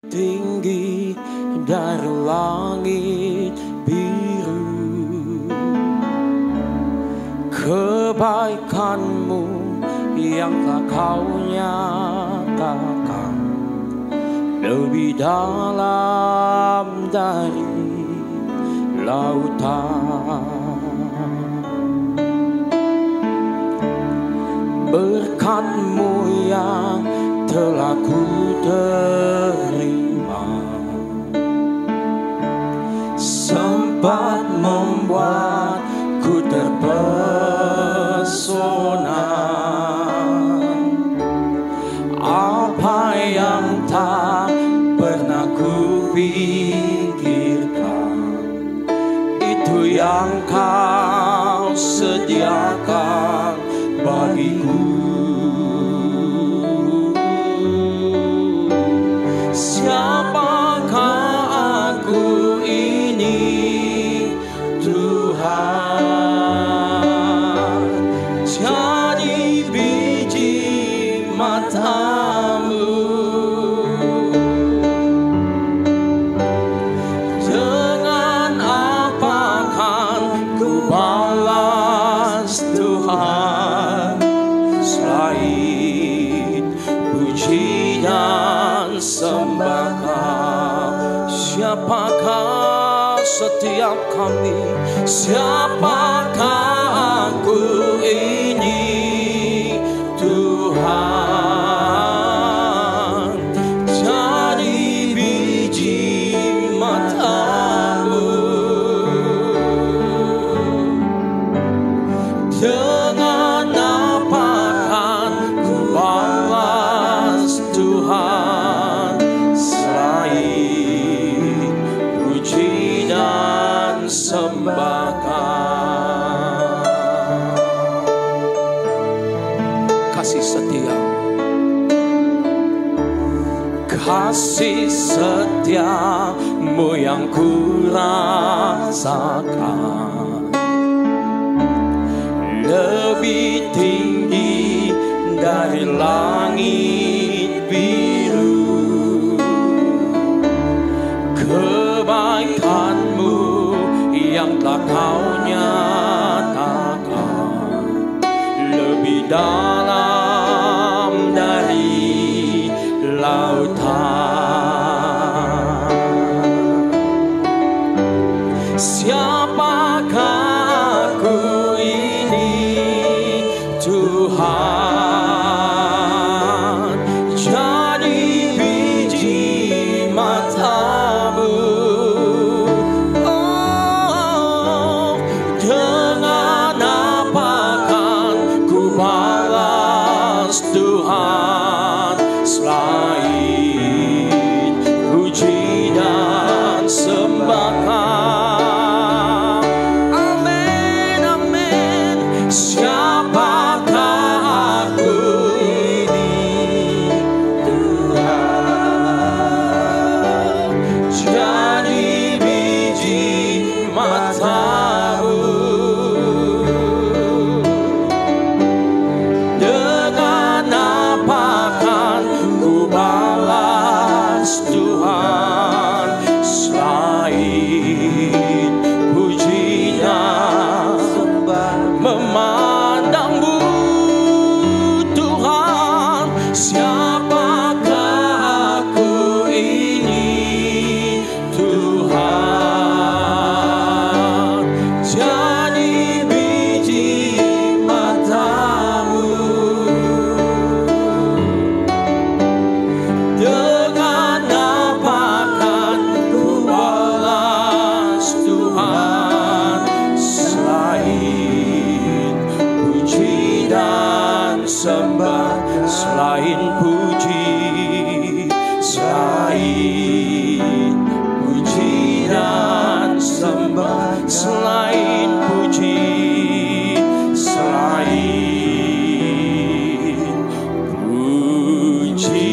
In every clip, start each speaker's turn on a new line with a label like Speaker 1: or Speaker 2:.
Speaker 1: tinggi dari langit biru, kebaikan-Mu yang telah Kau nyatakan lebih dalam dari lautan. Berkat-Mu yang telah ku terima sempat membuatku terpesona. Apa yang tak pernah ku pikirkan, itu yang Kau sediakan bagiku. Siapakah aku ini, Tuhan? Jadi biji mata-Mu. Dengan apa kan ku balas Tuhan, selain puji dan sembah Kau? Siapakah setiap kami? Siapakah aku ini, Tuhan? Jadi biji mata-Mu. Dengan apa kan ku balas Tuhan, selain puji dan sembah Kau? Kasih setia, kasih setia-Mu yang ku rasakan lebih tinggi dari langit biru. Kebaikan-Mu yang telah Kau nyatakan lebih dalam dari lautan. Siapakah aku ini, Tuhan? Jadi biji mata-Mu. Oh, dengan apa kan ku balas Tuhan, selain puji dan sembah Kau? Amin, amin. Siapakah aku ini, Tuhan? Jadi biji mata-Mu. Dengan apa kan ku balas Tuhan, selain puji dan sembah? Memandang-Mu, Tuhan, siapakah aku ini, Tuhan? Jadi biji mata-Mu. Dengan apa kan ku balas Tuhan, selain puji dan sembah? Selain puji, selain puji dan sembah, selain puji, selain puji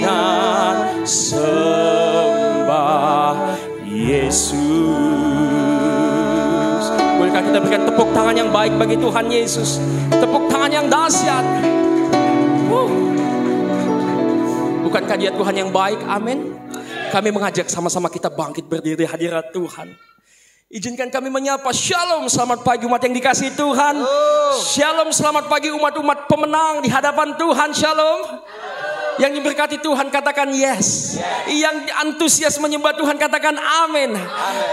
Speaker 1: dan sembah Yesus. Bolehkah kita berikan tepuk tangan yang baik bagi Tuhan Yesus? Tepuk tangan yang dahsyat. Bukankah Dia Tuhan yang baik? Amin. Kami mengajak sama-sama kita bangkit berdiri hadirat Tuhan. Izinkan kami menyapa. Shalom, selamat pagi umat yang dikasihi Tuhan. Shalom, selamat pagi umat-umat pemenang di hadapan Tuhan. Shalom. Yang diberkati Tuhan katakan yes. Yang antusias menyembah Tuhan katakan amin.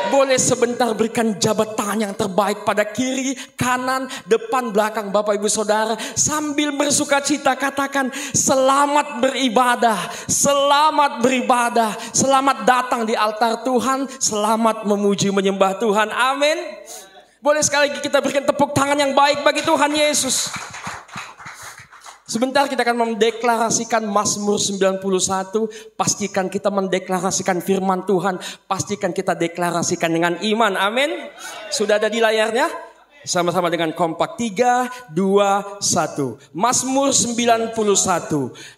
Speaker 1: Boleh sebentar berikan jabat tangan yang terbaik pada kiri, kanan, depan, belakang Bapak Ibu Saudara. Sambil bersuka cita katakan selamat beribadah. Selamat beribadah. Selamat datang di altar Tuhan. Selamat memuji menyembah Tuhan. Amin. Boleh sekali lagi kita berikan tepuk tangan yang baik bagi Tuhan Yesus. Sebentar kita akan mendeklarasikan Mazmur 91. Pastikan kita mendeklarasikan firman Tuhan. Pastikan kita deklarasikan dengan iman. Amin. Sudah ada di layarnya? Sama-sama dengan kompak. 3, 2, 1. Mazmur 91.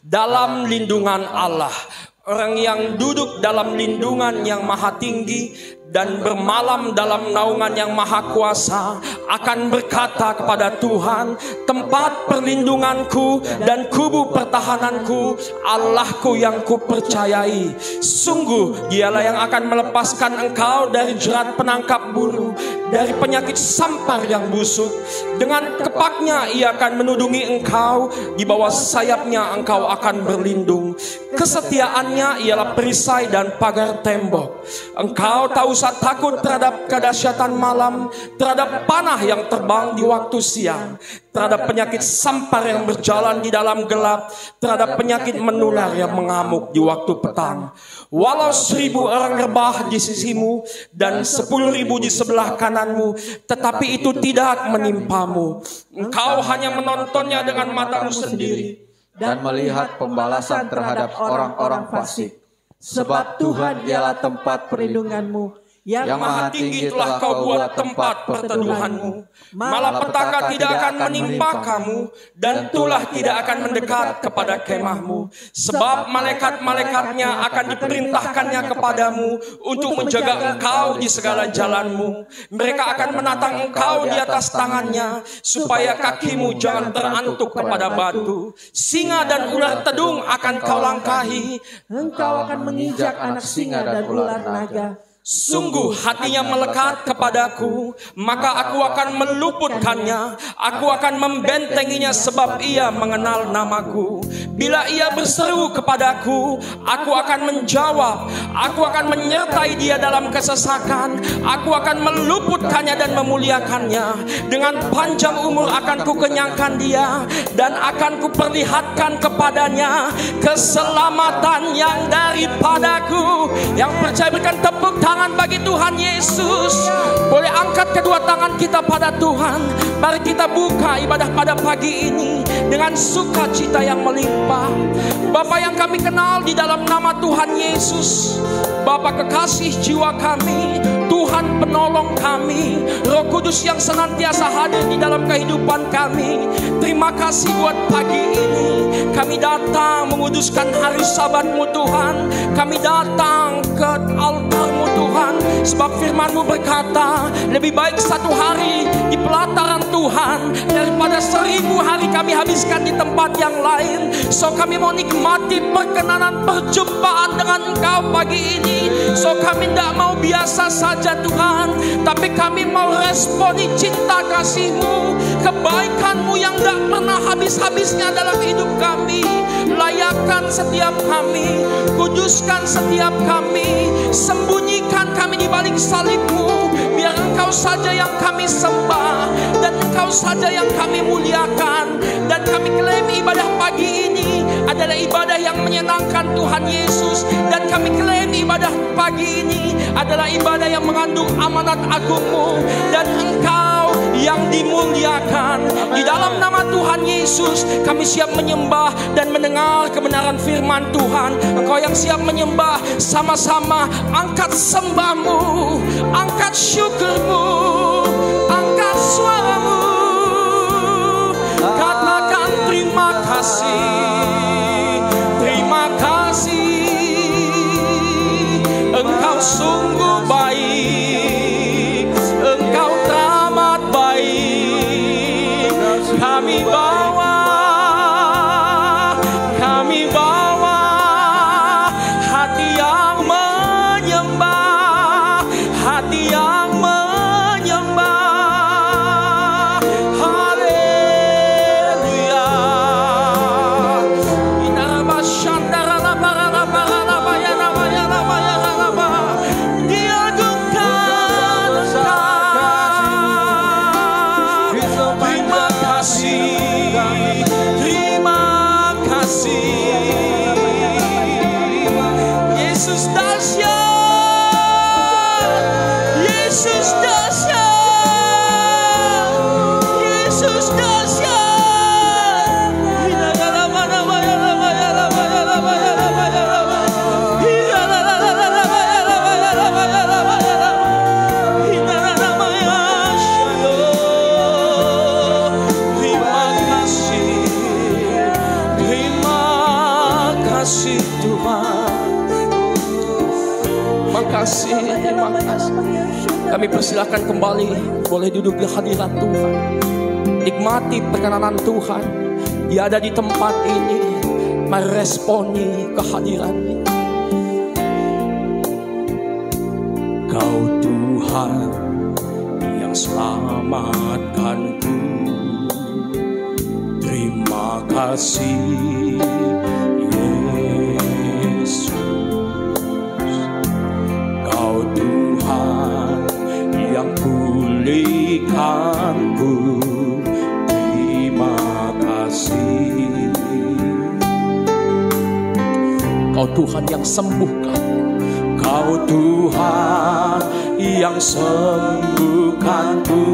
Speaker 1: Dalam lindungan Allah. Orang yang duduk dalam lindungan yang maha tinggi dan bermalam dalam naungan yang maha kuasa akan berkata kepada Tuhan, tempat perlindunganku dan kubu pertahananku, Allahku yang kupercayai. Sungguh Dialah yang akan melepaskan engkau dari jerat penangkap buru, dari penyakit sampar yang busuk. Dengan kepaknya Ia akan menudungi engkau, di bawah sayapnya engkau akan berlindung. Kesetiaannya ialah perisai dan pagar tembok. Engkau tak usah takut terhadap kedahsyatan malam, terhadap panah yang terbang di waktu siang, terhadap penyakit sampar yang berjalan di dalam gelap, terhadap penyakit menular yang mengamuk di waktu petang. Walau 1000 orang rebah di sisimu dan 10.000 di sebelah kananmu, tetapi itu tidak menimpamu. Engkau hanya menontonnya dengan matamu sendiri
Speaker 2: dan melihat pembalasan terhadap orang-orang fasik. Sebab Tuhan ialah tempat perlindunganmu.
Speaker 1: Yang maha tinggi telah kau buat tempat perteduhanmu. Malapetaka tidak akan menimpa kamu, dan tulah tidak akan mendekat kepada kemahmu. Sebab malaikat-malaikatnya akan diperintahkannya kepadamu untuk menjaga engkau di segala jalanmu. Mereka akan menatang engkau di atas tangannya, supaya kakimu jangan terantuk kepada batu. Singa dan ular tedung akan kau langkahi.
Speaker 3: Engkau akan menginjak anak singa dan ular naga.
Speaker 1: Sungguh hatinya melekat kepadaku, maka aku akan meluputkannya. Aku akan membentenginya sebab ia mengenal namaku. Bila ia berseru kepadaku, aku akan menjawab. Aku akan menyertai dia dalam kesesakan. Aku akan meluputkannya dan memuliakannya. Dengan panjang umur akan kukenyangkan dia, dan akan kuperlihatkan kepadanya keselamatan yang daripadaku. Yang percaya berikan tepuk tangan bagi Tuhan Yesus. Boleh angkat kedua tangan kita pada Tuhan. Mari kita buka ibadah pada pagi ini dengan sukacita yang melimpah. Bapa yang kami kenal di dalam nama Tuhan Yesus, Bapa kekasih jiwa kami, Tuhan penolong kami, Roh Kudus yang senantiasa hadir di dalam kehidupan kami. Terima kasih buat pagi ini. Kami datang menguduskan hari Sabat-Mu Tuhan. Kami datang ke altar-Mu Tuhan, sebab firman-Mu berkata, lebih baik 1 hari di pelataran Tuhan daripada 1000 hari kami habiskan di tempat yang lain. So kami mau nikmati perkenanan perjumpaan dengan Engkau pagi ini. So kami tidak mau biasa saja Tuhan, tapi kami mau responi cinta kasih-Mu, kebaikan-Mu yang tidak pernah habis-habisnya dalam hidup kami. Layakan setiap kami, kuduskan setiap kami, sembunyikan kami di balik salib-Mu. Biar Engkau saja yang kami sembah, dan Engkau saja yang kami muliakan. Dan kami klaim ibadah pagi ini adalah ibadah yang menyenangkan Tuhan Yesus. Dan kami klaim ibadah pagi ini adalah ibadah yang mengandung amanat agung-Mu, dan Engkau yang dimuliakan. Di dalam nama Tuhan Yesus kami siap menyembah dan mendengar kebenaran firman Tuhan. Engkau yang siap menyembah, sama-sama angkat sembah-Mu, angkat syukur-Mu, angkat suara-Mu. Katakan terima kasih, terima kasih. Engkau sungguh baik, Engkau teramat baik. Kami bawa Yesus dahsyat, Yesus dahsyat, Yesus dahsyat. Terima kasih. Kami persilahkan kembali, boleh duduk di hadirat Tuhan, nikmati perkenanan Tuhan. Dia ada di tempat ini, meresponi kehadiran-Nya. Kau Tuhan yang selamatkanku, terima kasih Yesus. Tuhan yang pulihkanku, terima kasih. Kau Tuhan yang sembuhkan, Kau Tuhan yang sembuhkanku,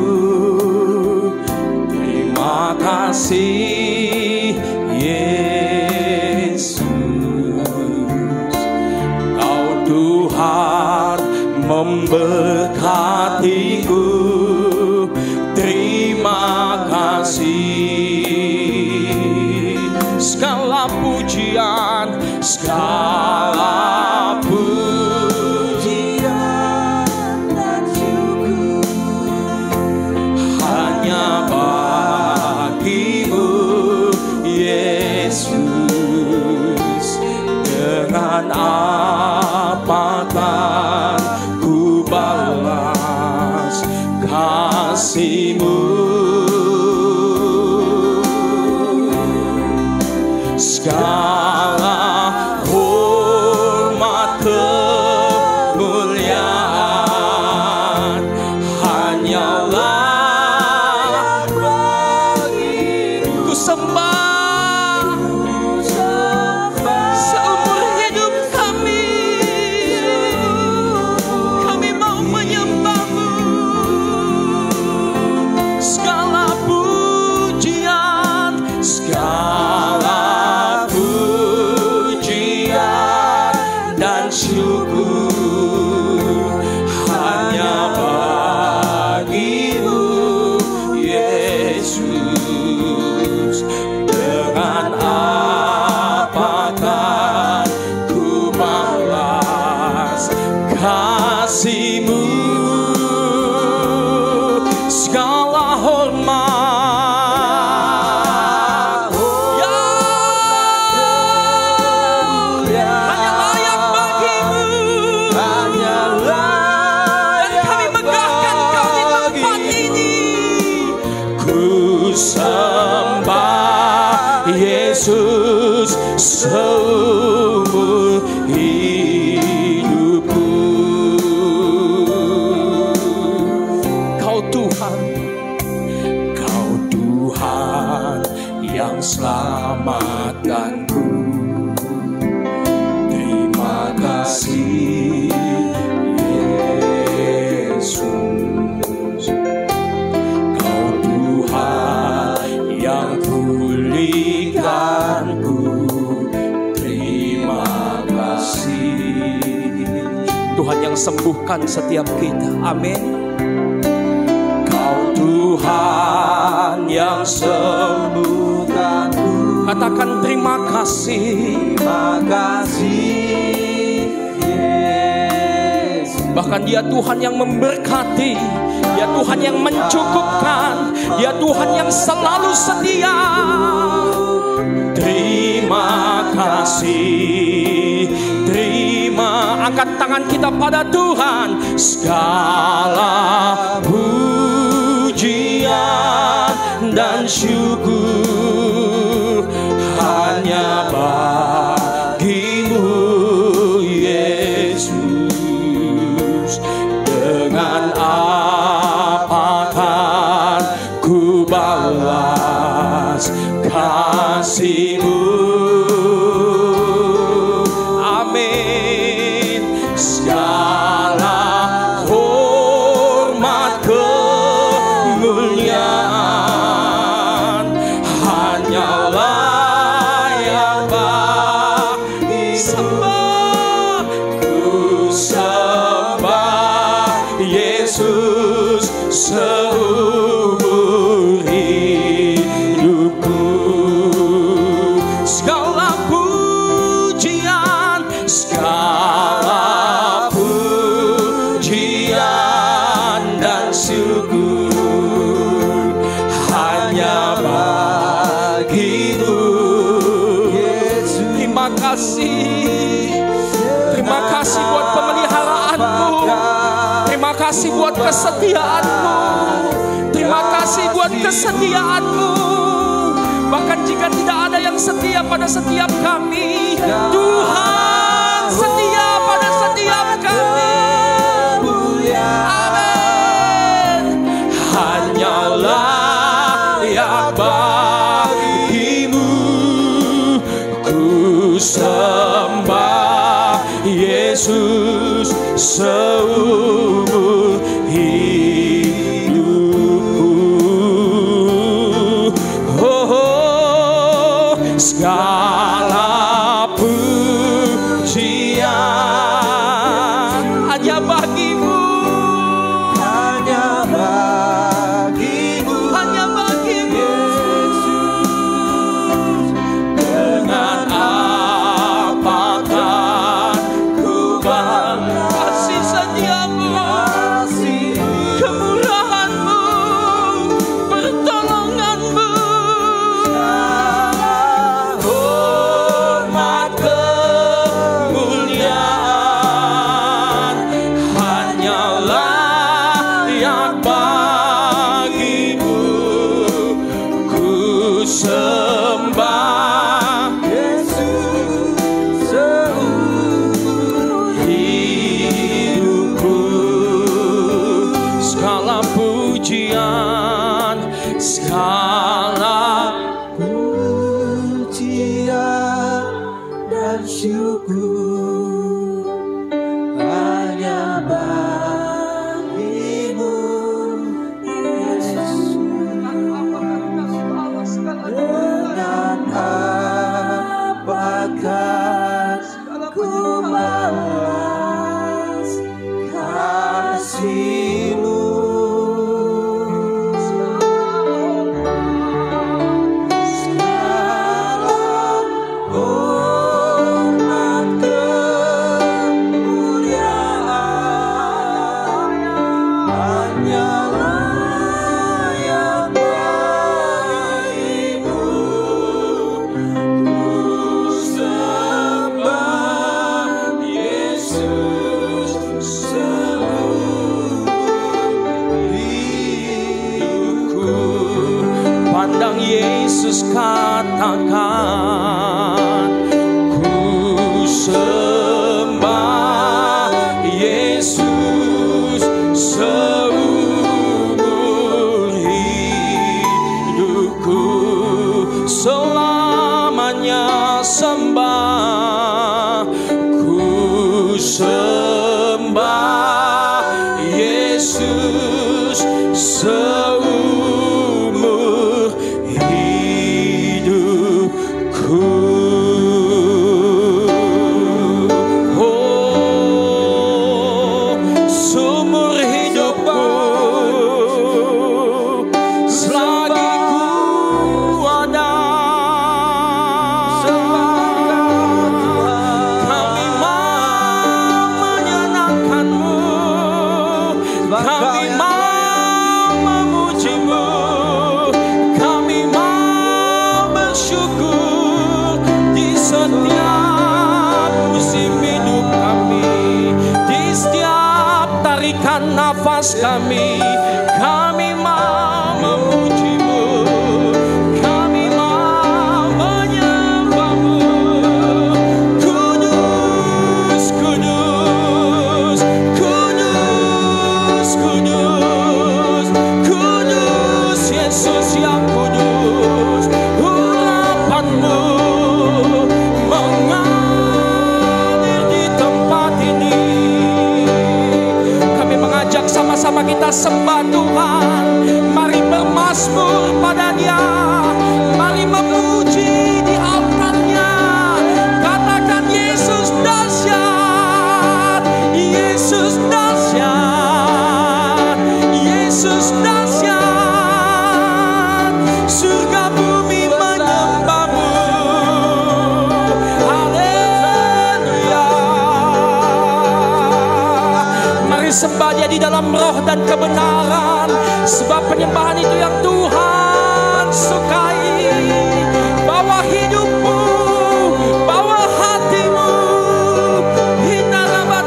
Speaker 1: terima kasih Yesus. Kau Tuhan memberkatiku, terima kasih. Segala pujian, segala pujian dan syukur hanya bagimu Yesus. Dengan apakah balas kasih-Mu, segala hormat kemuliaan hanyalah bagimu. Ku sembah seumur hidup kami mau menyembah-Mu. Segala pujian, segala pujian dan syukur hanya bagi-Mu Yesus. Dengan apakah ku balas kasih-Mu, segala hormat hanya layak bagi-Mu, dan kami megahkan Kau di tempat ini. Ku sembah Yesus seumur hidupku. Kau Tuhan yang selamatkanku, terima kasih Yesus. Kau Tuhan yang pulihkanku, terima kasih. Tuhan yang sembuhkan setiap kita, amin. Tuhan yang sembuhkanku, katakan terima kasih, terima kasih Yesus. Bahkan Dia Tuhan yang memberkati, Dia Tuhan yang mencukupkan, Dia Tuhan yang selalu setia. Terima kasih, terima. Angkat tangan kita pada Tuhan. Segala pujian dan syukur hanya bagi-Mu Yesus. Dengan apakah ku balas kasih-Mu, amin. kasih buat pemeliharaanmu. Terima kasih buat kesetiaanmu. Terima kasih buat kesetiaanmu. Bahkan jika tidak ada yang setia pada setiap kami, Tuhan setia pada setiap kami. Amin. Hanyalah yang bagimu ku sembah Yesus seumur hidupku. Oh, segala pujian hanya bagimu. Yesus katakan, ku sembah Yesus seumur hidupku, selamanya sembah. Ku sembah Yesus seumur hidupku. Oh, seumur hidupku, selagi ku ada, kami mau menyenangkan-Mu, kami mau memuji-Mu, kami mau bersyukur di setiap musim hidup kami, di setiap tarikan nafas kami. Kami mau memuji-Mu, kami mau menyembah-Mu. Kudus, kudus, kudus, kudus, kudus, Yesus yang kudus. Urapan-Mu mengalir di tempat ini. Kami mengajak sama-sama kita sembah Tuhan. Mari bermazmur pada Dia, mari memuji di altarnya. Katakan Yesus dahsyat, Yesus dahsyat, Yesus dahsyat. Surga bumi menyembah-Mu. Haleluya. Mari sembah Dia di dalam roh dan kebenaran, sebab penyembahan itu yang Tuhan sukai. Bawa hidupmu, bawa hatimu, hindaraba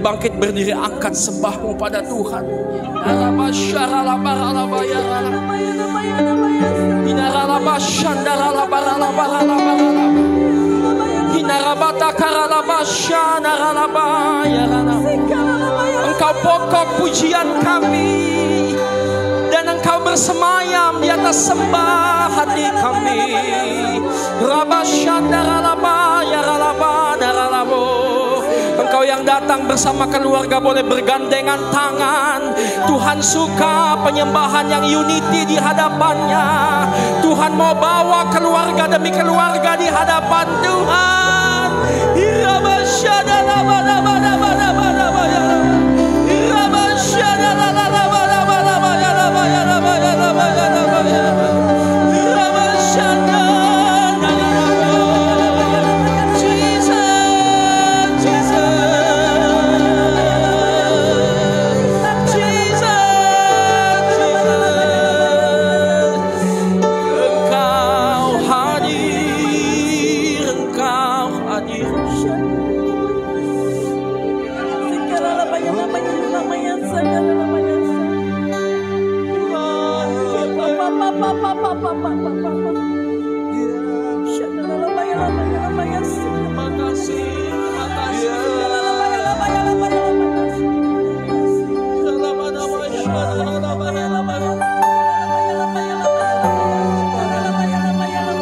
Speaker 1: bangkit berdiri, angkat sembahmu pada Tuhan. Engkau pokok pujian kami, dan Engkau bersemayam di atas sembah hati kami. Engkau yang datang bersama keluarga boleh bergandengan tangan. Tuhan suka penyembahan yang unity di hadapannya. Tuhan mau bawa keluarga demi keluarga di hadapan Tuhan.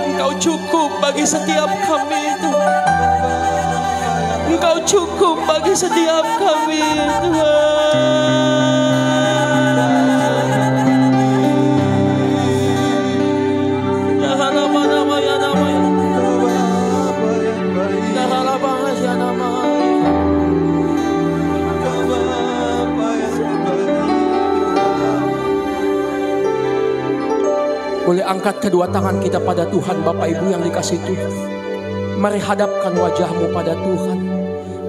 Speaker 1: Engkau cukup bagi setiap kami, Tuhan. Engkau cukup bagi setiap kami, Tuhan. Boleh angkat kedua tangan kita pada Tuhan, Bapak Ibu yang dikasihi Tuhan. Mari hadapkan wajahmu pada Tuhan.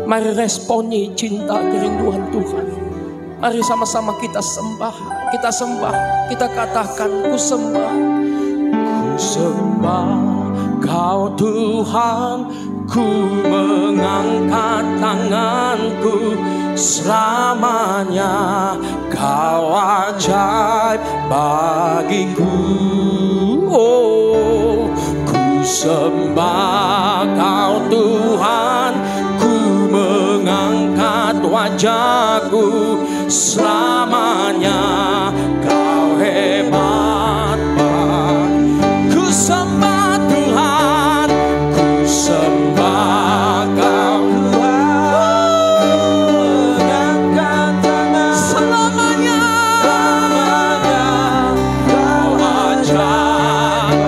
Speaker 1: Mari responi cinta kerinduan Tuhan. Mari sama-sama kita sembah, kita katakan, ku sembah. Ku sembah Kau Tuhan, ku mengangkat tanganku. Selamanya Kau ajaib bagiku. Oh, ku sembah Kau Tuhan, ku mengangkat wajahku. Selamanya Kau hebat. Ku sembah Tuhan, ku sembah Kau mengangkat tangan. Selamanya Kau ajaib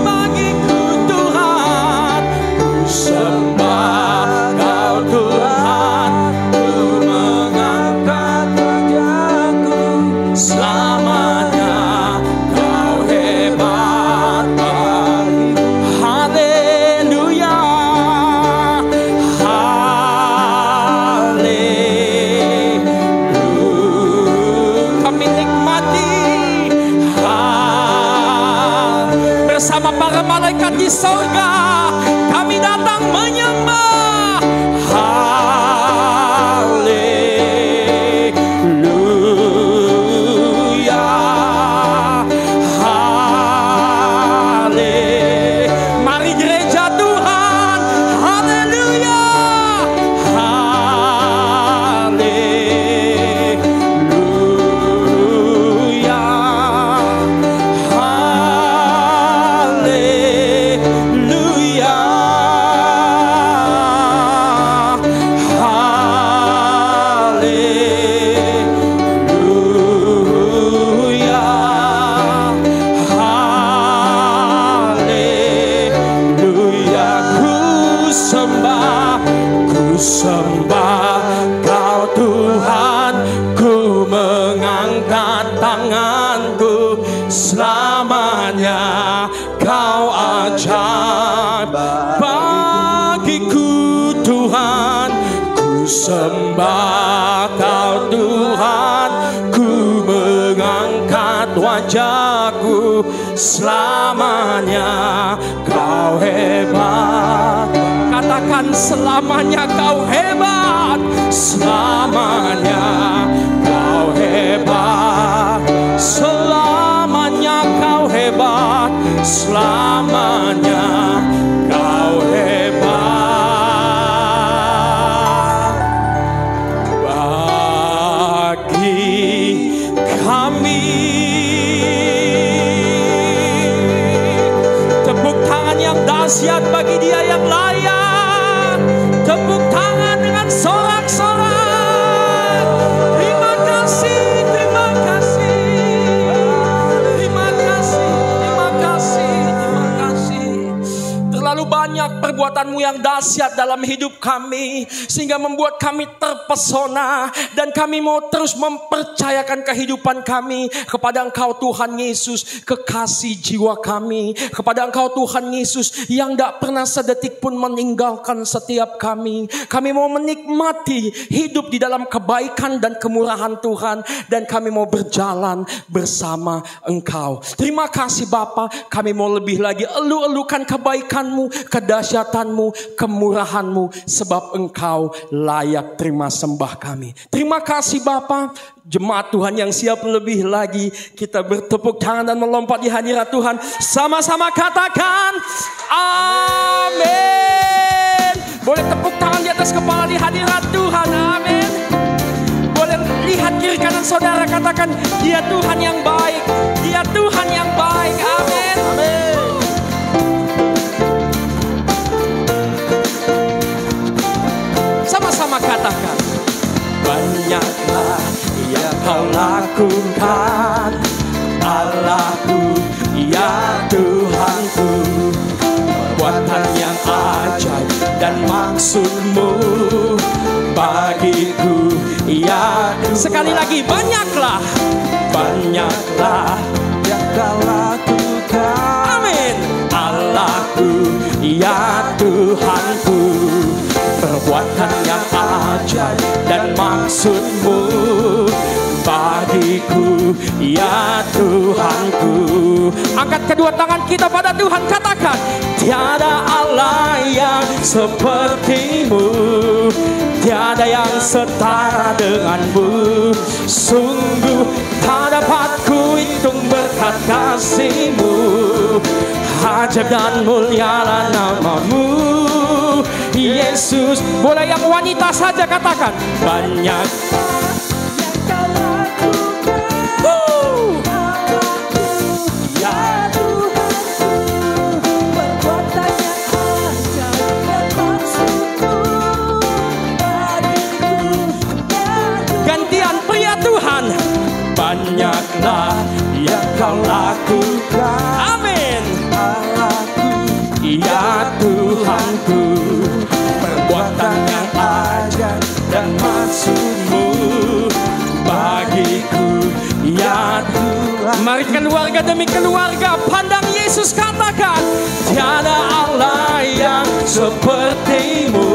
Speaker 1: bagiku Tuhan. Ku sembah Kau Tuhan, ku mengangkat wajahku. Selamanya Kau hebat bagiku. Haleluya, haleluya. Kami nikmati bersama para malaikat di sorga. Kami datang menyembah. Haleluya, haleluya. Mari gereja Tuhan. Haleluya, haleluya, haleluya, haleluya, haleluya. Ku sembah Kau Tuhan, ku mengangkat tanganku. Selamanya Kau ajaib bagiku Tuhan. Ku sembah Kau Tuhan, ku mengangkat wajahku. Selamanya Kau hebat. Katakan selamanya kau hebat, selamanya kau hebat, selamanya kau hebat, selamanya kau hebat. Bagi kami, tepuk tangan yang dahsyat bagi Dia yang layak. Tepuk tangan dengan sorak-sorak. Terima kasih, terima kasih, terima kasih, terima kasih, terima kasih. Terlalu banyak perbuatanmu yang dahsyat dalam hidup kami, sehingga membuat kami terpesona, dan kami mau terus mempercayakan kehidupan kami kepada Engkau Tuhan Yesus, kekasih jiwa kami, kepada Engkau Tuhan Yesus yang tidak pernah sedetik pun meninggalkan setiap kami. Kami mau menikmati hidup di dalam kebaikan dan kemurahan Tuhan, dan kami mau berjalan bersama Engkau. Terima kasih Bapa, kami mau lebih lagi elu-elukan kebaikan-Mu, kedahsyatanmu, kemurahanmu, sebab Engkau layak terima sembah kami. Terima kasih Bapa. Jemaat Tuhan yang siap lebih lagi, kita bertepuk tangan dan melompat di hadirat Tuhan. Sama-sama katakan amin. Boleh tepuk tangan di atas kepala di hadirat Tuhan, amin. Boleh lihat kiri kanan saudara, katakan Dia Tuhan yang baik, Dia Tuhan yang baik, amin. Amin. Sama-sama katakan, banyaklah yang Kau lakukan, Allahku, ya Tuhanku, perbuatan yang ajaib dan maksud-Mu bagiku, ya Tuhan. Sekali lagi, banyaklah, banyaklah yang Kau lakukan, amin. Allahku, ya Tuhanku, perbuatan yang ajaib dan maksud-Mu bagiku, ya Tuhanku. Angkat kedua tangan kita pada Tuhan, katakan tiada Allah yang seperti-Mu, tiada yang setara dengan-Mu. Sungguh tak dapat ku hitung berkat kasih-Mu, ajaib dan mulialah nama-Mu, Yesus. Boleh yang wanita saja katakan, banyak gantian pria Tuhan, banyaklah yang Kau lakukan, amin. Allahku, ya Tuhanku, perbuatan yang ajaib dan maksud-Mu bagiku, ya Tuhan. Mari keluarga demi keluarga pandang Yesus, katakan tiada Allah yang seperti-Mu,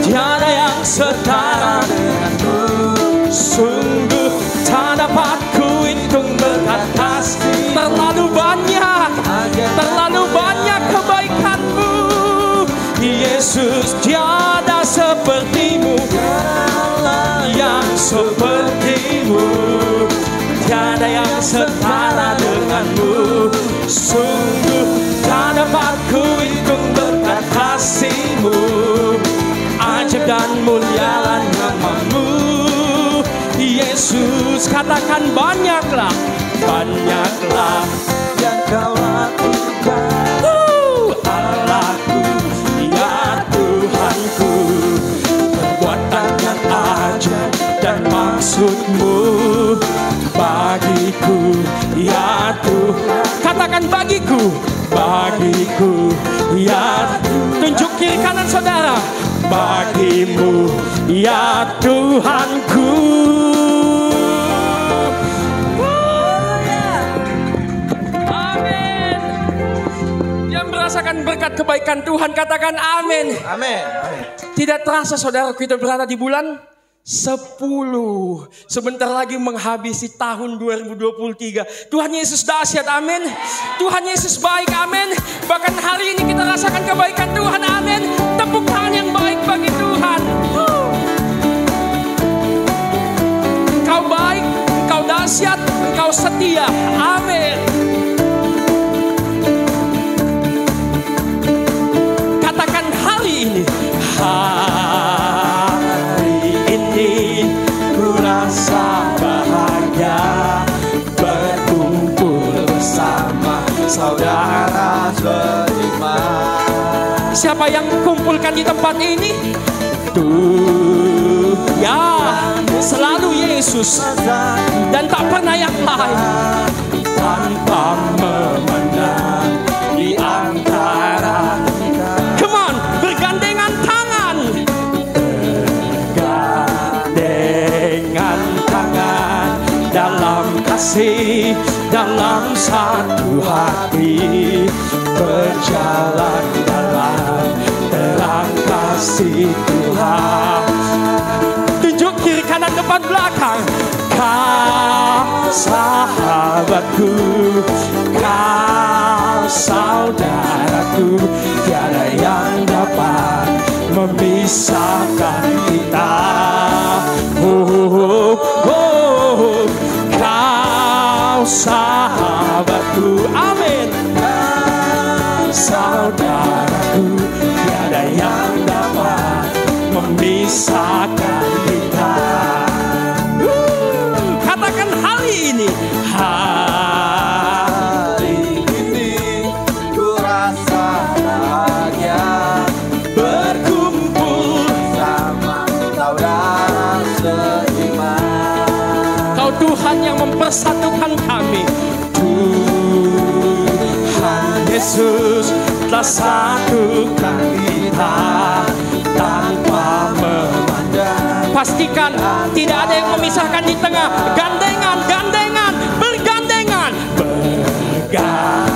Speaker 1: tiada yang setara dengan-Mu. Sungguh tak dapat ku hitung berkat kasih, terlalu banyak kebaikan-Mu, Yesus. Tiada seperti-Mu, yang seperti-Mu, tiada yang setara dengan-Mu. Sungguh tak dapat ku hitung berkat kasih-Mu, ajaib dan mulialah nama-Mu, Yesus. Katakan banyaklah, banyaklah yang Kau lakukan, Allahku, ya Tuhanku, perbuatan yang ajaib dan maksud-Mu bagiku, ya Tuhan. Katakan bagiku, bagiku, ya Tuhan. Tunjuk kiri kanan saudara, bagimu, ya Tuhanku. Amin. Yang merasakan berkat kebaikan Tuhan, katakan amin.
Speaker 2: Amin.
Speaker 1: Tidak terasa saudara, kita berada di bulan 10. Sebentar lagi menghabisi tahun 2023. Tuhan Yesus dahsyat, amin. Tuhan Yesus baik, amin. Bahkan hari ini kita rasakan kebaikan Tuhan, amin. Tepuk tangan Dia. Amin. Katakan hari ini. Hari ini ku rasa bahagia berkumpul bersama saudara seiman. Siapa yang kumpulkan di tempat ini? Tuh, ya, selalu Yesus dan tak pernah yang lain. Tanpa memandang di antara kita. Come on, bergandengan tangan. Bergandengan tangan dalam kasih, dalam satu hati, berjalan dalam terang kasih Tuhan. Tunjuk kiri kanan depan belakang. Kau sahabatku, kau saudaraku, tiada yang dapat memisahkan kita. Kau sahabatku, amin. Kau saudaraku, tiada yang dapat memisahkan kita. Katakan hari ini. Hari ini ku rasa bahagia berkumpul sama saudara seiman. Kau Tuhan yang mempersatukan kami. Tuhan Yesus telah satukan kita tanpa memandang. Pastikan tidak ada yang memisahkan di tengah. Gandengan, gandengan, bergandengan, bergandengan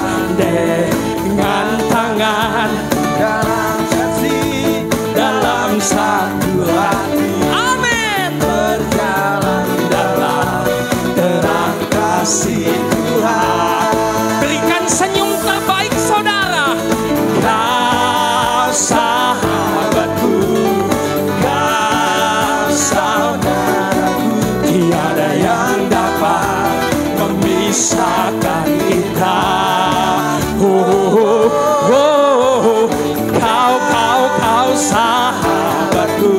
Speaker 1: tangan dalam kasih, dalam satu hati. Amin. Berjalan dalam terang kasih Tuhan. Berikan senyum terbaik saudara. Kau sahabatku, kau saudaraku, tiada yang dapat memisahkan kita. Kau sahabatku,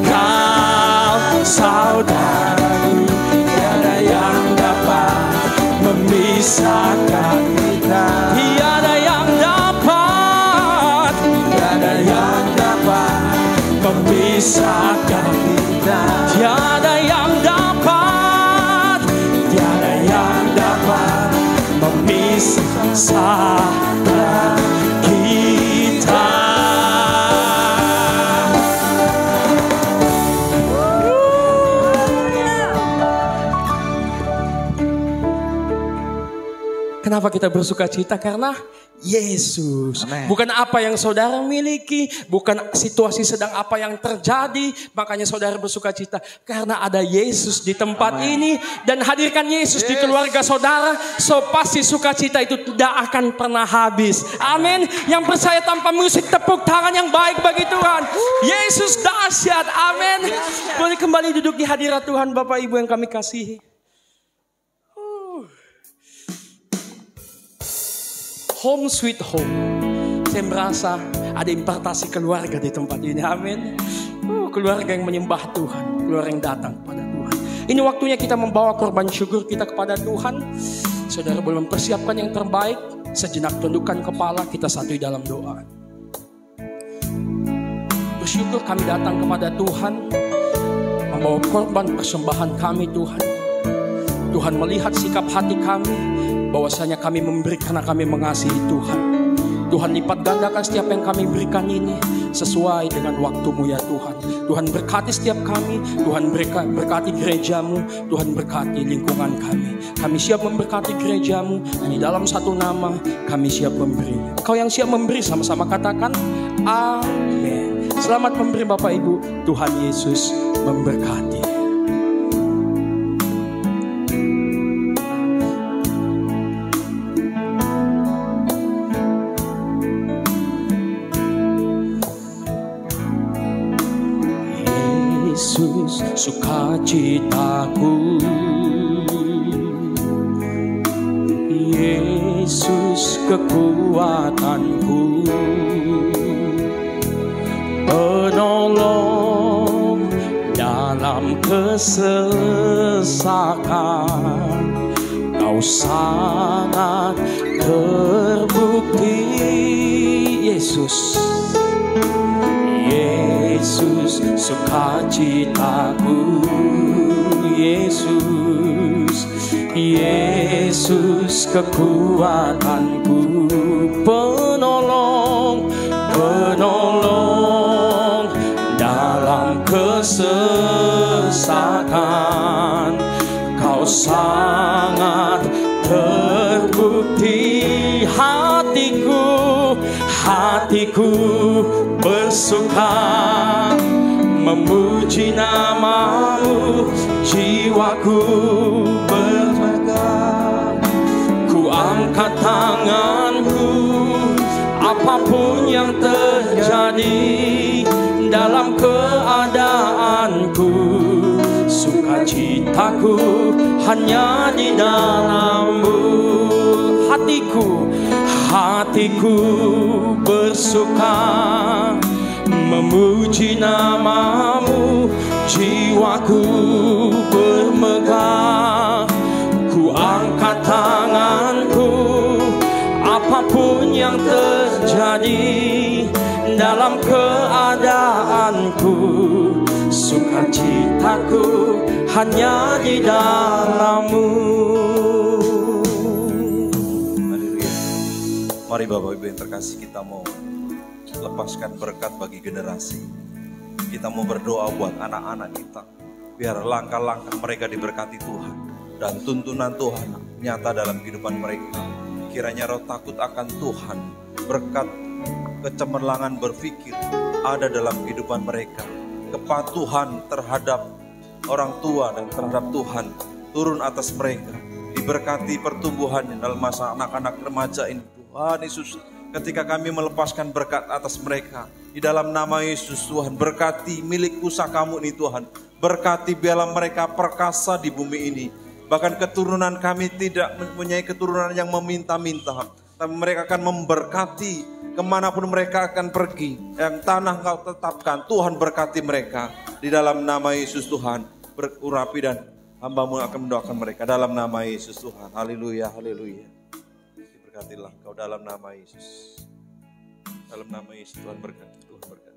Speaker 1: kau saudaraku, tiada yang dapat memisahkan kita. Tiada yang dapat, tiada yang dapat memisahkan kita. Tiada yang dapat, tiada yang dapat memisahkan kita. Kenapa kita bersuka cita? Karena Yesus. Amen. Bukan apa yang saudara miliki, bukan situasi sedang apa yang terjadi, makanya saudara bersuka cita. Karena ada Yesus di tempat ini dan hadirkan Yesus di keluarga saudara, so pasti sukacita itu tidak akan pernah habis. Amin. Yang percaya tanpa musik, tepuk tangan yang baik bagi Tuhan. Yesus dahsyat. Amin. Boleh kembali duduk di hadirat Tuhan, Bapak Ibu yang kami kasihi. Home sweet home. Saya merasa ada impartasi keluarga di tempat ini. Amin. Keluarga yang menyembah Tuhan. Keluarga yang datang kepada Tuhan. Ini waktunya kita membawa korban syukur kita kepada Tuhan. Saudara boleh mempersiapkan yang terbaik. Sejenak tundukkan kepala, kita satui dalam doa. Bersyukur kami datang kepada Tuhan. Membawa korban persembahan kami Tuhan. Tuhan melihat sikap hati kami. Bahwasanya kami memberi karena kami mengasihi Tuhan. Tuhan lipat gandakan setiap yang kami berikan ini sesuai dengan waktu-Mu ya Tuhan. Tuhan berkati setiap kami. Tuhan berkati gereja-Mu. Tuhan berkati lingkungan kami. Kami siap memberkati gereja-Mu. Dan di dalam satu nama kami siap memberi. Kau yang siap memberi sama-sama katakan amin. Selamat memberi Bapak Ibu. Tuhan Yesus memberkati. Yesus sukacitaku, kekuatanku, penolong dalam kesesakan. Kau sangat terbukti, Yesus. Yesus sukacitaku, Yesus. Yesus kekuatanku, penolong, penolong dalam kesesakan. Kau sangat terbukti. Hatiku, hatiku bersuka memuji nama-Mu, jiwaku bermegah. Ku angkat tanganku, apapun yang terjadi dalam keadaanku, sukacitaku hanya di dalam-Mu. Hatiku, hatiku bersuka memuji nama-Mu, jiwaku bermegah. Ku angkat tanganku, apapun yang terjadi dalam keadaanku, sukacitaku hanya di dalam-Mu.
Speaker 4: Mari Bapak Ibu yang terkasih, kita mau lepaskan berkat bagi generasi. Kita mau berdoa buat anak-anak kita, biar langkah-langkah mereka diberkati Tuhan dan tuntunan Tuhan nyata dalam kehidupan mereka. Kiranya roh takut akan Tuhan, berkat kecemerlangan berpikir ada dalam kehidupan mereka. Kepatuhan terhadap orang tua dan terhadap Tuhan turun atas mereka. Diberkati pertumbuhannya dalam masa anak-anak remaja ini. Tuhan Yesus, ketika kami melepaskan berkat atas mereka, di dalam nama Yesus Tuhan, berkati milik pusakamu ini Tuhan. Berkati biarlah mereka perkasa di bumi ini. Bahkan keturunan kami tidak mempunyai keturunan yang meminta-minta, tapi mereka akan memberkati kemanapun mereka akan pergi. Yang tanah Engkau tetapkan, Tuhan berkati mereka. Di dalam nama Yesus Tuhan, berurapi dan hamba-Mu akan mendoakan mereka. Dalam nama Yesus Tuhan, haleluya, haleluya. Diberkatilah Engkau dalam nama Yesus. Dalam nama Yesus Tuhan berkati, Tuhan berkati.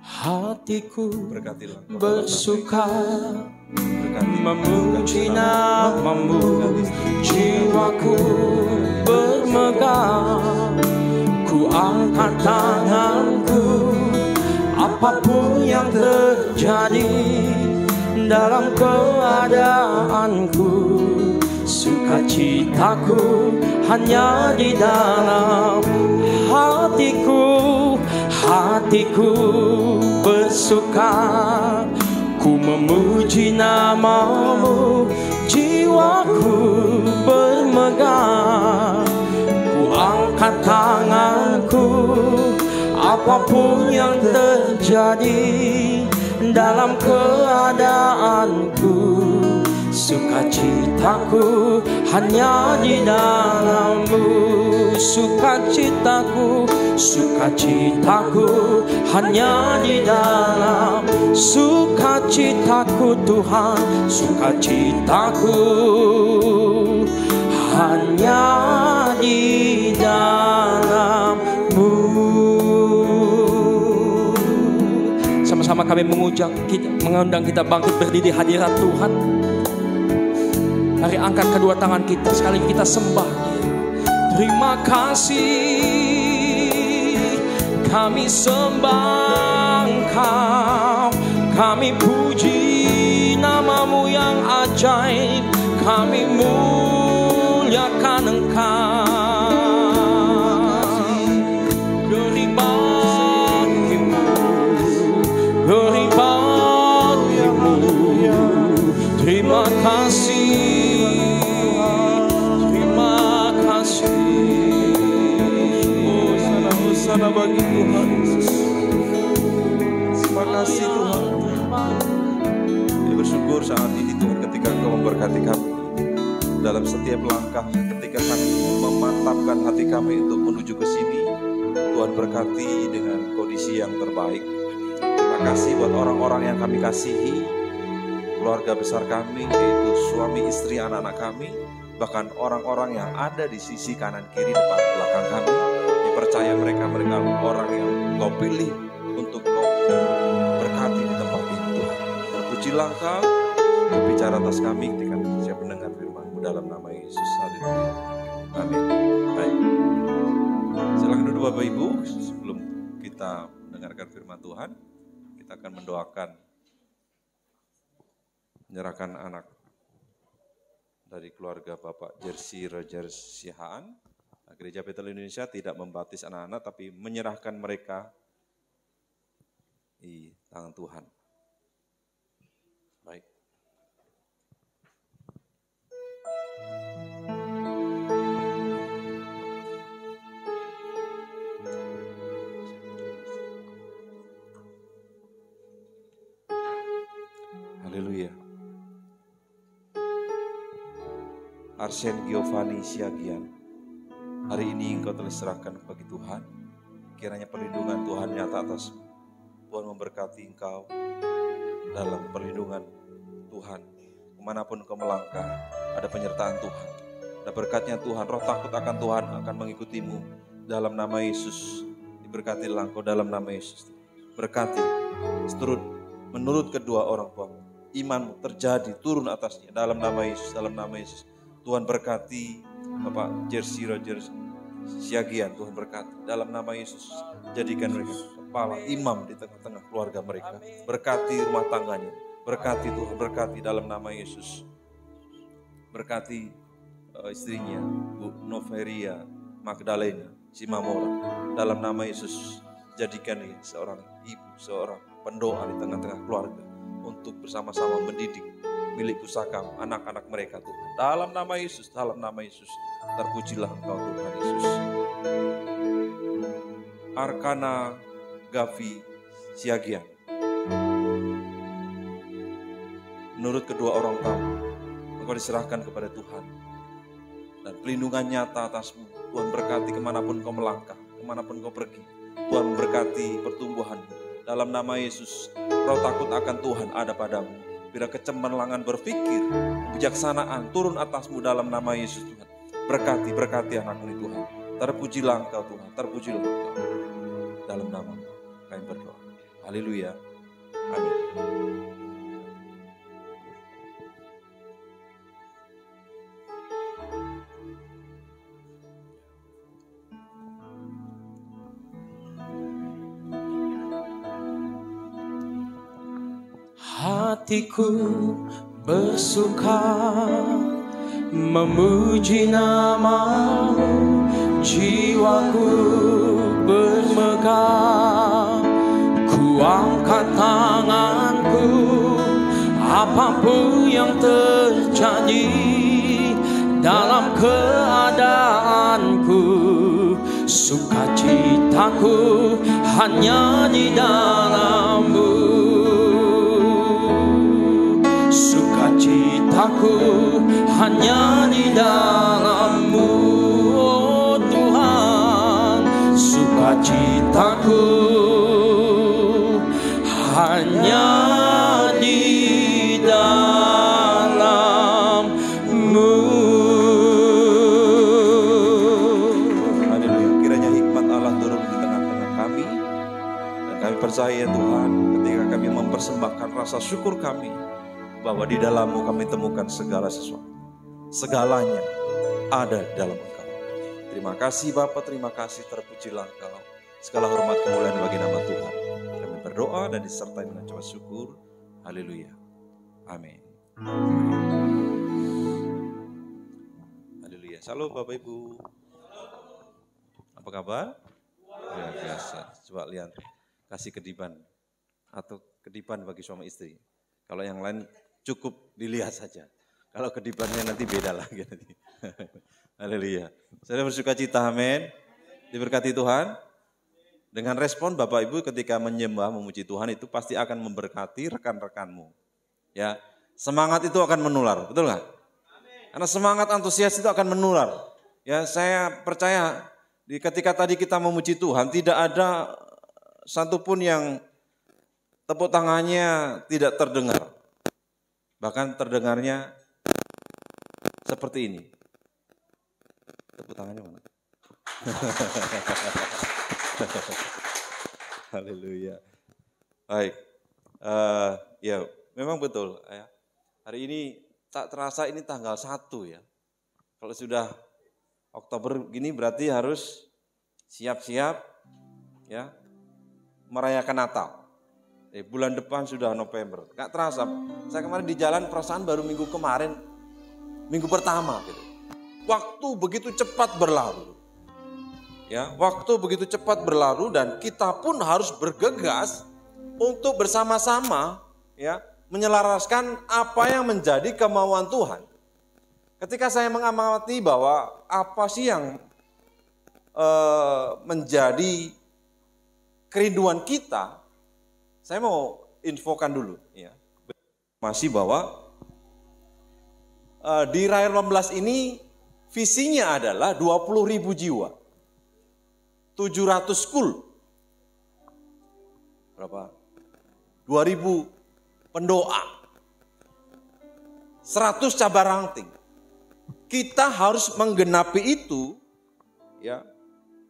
Speaker 1: Hatiku
Speaker 4: Berkatilah Engkau
Speaker 1: bersuka
Speaker 4: berkati,
Speaker 1: memuji nama-Mu, jiwaku bermegah. Ku angkat tanganku, apapun yang terjadi dalam keadaanku, sukacitaku hanya di dalam hatiku. Hatiku bersuka, ku memuji nama-Mu, jiwaku bermegah. Ku angkat tanganku, apapun yang terjadi dalam keadaanku, sukacitaku hanya di dalam-Mu. Sukacitaku, sukacitaku hanya di dalam. Sukacitaku Tuhan, sukacitaku hanya di dalam-Mu. Sama-sama kami mengundang kita bangkit berdiri hadirat Tuhan. Mari angkat kedua tangan kita, sekali kita sembah Dia. Terima kasih, kami sembah Engkau, kami puji nama-Mu yang ajaib, kami muliakan Engkau. Glory bagimu, glory bagimu. Terima kasih, terima kasih.
Speaker 4: Sana bagi Tuhan Yesus. Terima kasih Tuhan. Kita bersyukur saat ini Tuhan ketika Engkau memberkati kami. dalam setiap langkah ketika kami memantapkan hati kami untuk menuju ke sini. Tuhan berkati dengan kondisi yang terbaik. Terima kasih buat orang-orang yang kami kasihi, keluarga besar kami, yaitu suami, istri, anak-anak kami, bahkan orang-orang yang ada di sisi kanan, kiri, depan, belakang kami. Percaya mereka orang yang Kau pilih untuk Kau berkati di tempat ini, Tuhan. Terpujilah Engkau, berbicara atas kami ketika kami siap mendengar firman-Mu dalam nama Yesus. Haleluya. Amin. Baik. Silakan duduk Bapak Ibu. Sebelum kita mendengarkan firman Tuhan, kita akan mendoakan menyerahkan anak dari keluarga Bapak Jersey Roger Sihaan. Gereja Betel Indonesia tidak membaptis anak-anak, tapi menyerahkan mereka di tangan Tuhan. Baik. Haleluya. Arsen Giovanni Siagian, hari ini Engkau telah serahkan bagi Tuhan. Kiranya perlindungan Tuhan nyata atasmu. Tuhan memberkati Engkau dalam perlindungan Tuhan. Kemanapun Engkau melangkah, ada penyertaan Tuhan. Ada berkatnya Tuhan, roh takut akan Tuhan akan mengikutimu. Dalam nama Yesus, diberkatilah Engkau dalam nama Yesus. Berkati, menurut kedua orang tuamu. Imanmu terjadi, turun atasnya. Dalam nama Yesus, dalam nama Yesus. Tuhan berkati Bapak Jersey Roger Siagian, Tuhan berkati dalam nama Yesus. Jadikan mereka kepala imam di tengah-tengah keluarga mereka. Berkati rumah tangganya, berkati Tuhan, berkati dalam nama Yesus. Berkati istrinya Bu Noveria Magdalena Simamora, dalam nama Yesus. Jadikan dia seorang ibu, seorang pendoa di tengah-tengah keluarga untuk bersama-sama mendidik milik pusaka anak-anak mereka Tuhan. Dalam nama Yesus, dalam nama Yesus. Terpujilah Engkau Tuhan Yesus. Arkana Gavi Siagian, menurut kedua orang tamu, Engkau diserahkan kepada Tuhan. Dan pelindungan nyata atasmu. Tuhan berkati kemanapun Kau melangkah, kemanapun Kau pergi. Tuhan memberkati pertumbuhanmu. Dalam nama Yesus, roh takut akan Tuhan ada padamu. Bila kecemerlangan berpikir, kebijaksanaan turun atasmu dalam nama Yesus Tuhan. Berkati anakmu ini Tuhan. Terpujilah Engkau Tuhan, terpujilah Engkau. Dalam nama kami berdoa. Haleluya. Amin.
Speaker 1: Hatiku bersuka memuji nama-Mu, jiwaku bermegah. Ku angkat tanganku, apapun yang terjadi dalam keadaanku. Sukacitaku hanya di dalam-Mu. Sukacitaku hanya di dalam-Mu, oh Tuhan. Sukacitaku hanya di dalam-Mu.
Speaker 4: Haleluya. Kiranya hikmat Allah turun di tengah-tengah kami. Dan kami percaya Tuhan, ketika kami mempersembahkan rasa syukur kami, bahwa di dalam-Mu kami temukan segala sesuatu. Segalanya ada di dalam Engkau. Terima kasih Bapa, terima kasih, terpujilah Engkau. Segala hormat kemuliaan bagi nama Tuhan. Kami berdoa dan disertai dengan ucapan syukur. Haleluya. Amin. Haleluya. Salam Bapak Ibu. Apa kabar? Luar biasa. Coba lihat, kasih kedipan atau kedipan bagi suami istri. Kalau yang lain cukup dilihat saja. Kalau kedipannya nanti beda lagi nanti. Haleluya. Saya bersuka cita, amin. Diberkati Tuhan. Dengan respon Bapak Ibu ketika menyembah, memuji Tuhan itu pasti akan memberkati rekan-rekanmu. Ya, semangat itu akan menular, betul nggak? Karena semangat antusias itu akan menular. Ya, saya percaya ketika tadi kita memuji Tuhan, tidak ada satupun yang tepuk tangannya tidak terdengar. Bahkan terdengarnya seperti ini. Tepuk tangannya mana? Haleluya. Baik. Ya, memang betul ya. Hari ini tak terasa ini tanggal 1 ya. Kalau sudah Oktober gini berarti harus siap-siap ya merayakan Natal. Bulan depan sudah November. Gak terasa. Saya kemarin di jalan perasaan baru minggu kemarin, minggu pertama gitu. Waktu begitu cepat berlalu. Ya, waktu begitu cepat berlalu dan kita pun harus bergegas untuk bersama-sama ya menyelaraskan apa yang menjadi kemauan Tuhan. Ketika saya mengamati bahwa apa sih yang menjadi kerinduan kita, saya mau infokan dulu ya. Masih bahwa di Rayon 15 ini visinya adalah 20.000 jiwa. 700 school. Berapa? 2.000 pendoa. 100 cabar ranting. Kita harus menggenapi itu ya.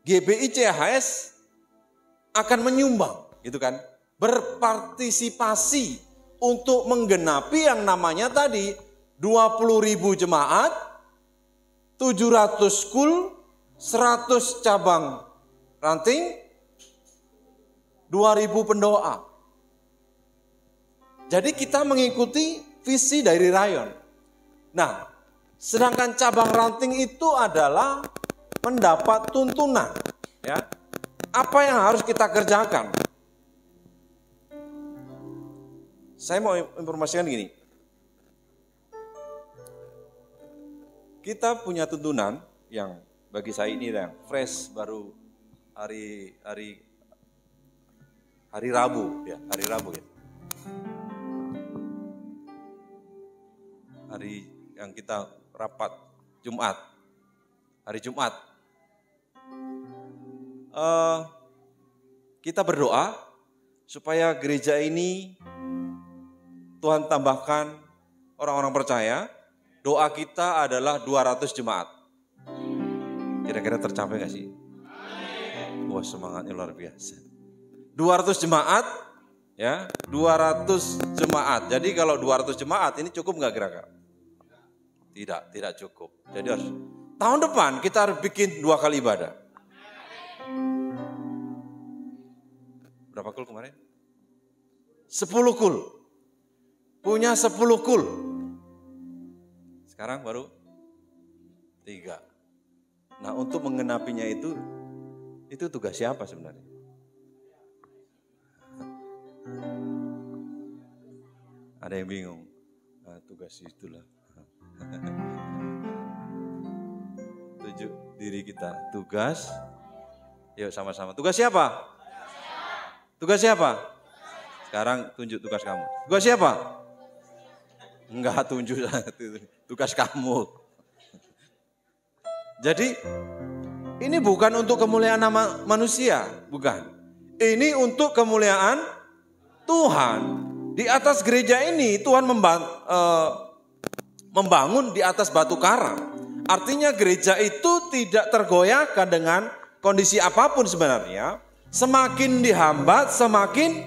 Speaker 4: GBI CHS akan menyumbang, gitu kan? Berpartisipasi untuk menggenapi yang namanya tadi 20.000 jemaat, 700 school, 100 cabang ranting, 2.000 pendoa. Jadi kita mengikuti visi dari Rayon. Nah, sedangkan cabang ranting itu adalah mendapat tuntunan, ya. Apa yang harus kita kerjakan? Saya mau informasikan gini. Kita punya tuntunan yang bagi saya ini yang fresh baru hari Rabu ya, hari Rabu ya. Hari yang kita rapat Jumat. Hari Jumat. Kita berdoa supaya gereja ini Tuhan tambahkan orang-orang percaya. Doa kita adalah 200 jemaat. Kira-kira tercapai gak sih? Wah, semangatnya luar biasa. 200 jemaat, ya, 200 jemaat. Jadi kalau 200 jemaat ini cukup gak kira-kira? Tidak cukup. Jadi harus tahun depan kita harus bikin 2 kali ibadah. Berapa kul kemarin? 10 kul. Punya 10 kul. Sekarang baru 3. Nah, untuk menggenapinya itu tugas siapa sebenarnya? Ada yang bingung. Nah, tugas itulah. Tunjuk diri kita. Tugas. Yuk sama-sama. Tugas siapa? Tugas siapa? Sekarang tunjuk tugas kamu. Tugas siapa? Enggak tunjuk. Tugas kamu. Jadi ini bukan untuk kemuliaan nama manusia, bukan. Ini untuk kemuliaan Tuhan. Di atas gereja ini Tuhan membangun di atas batu karang. Artinya gereja itu tidak tergoyahkan dengan kondisi apapun sebenarnya. Semakin dihambat, semakin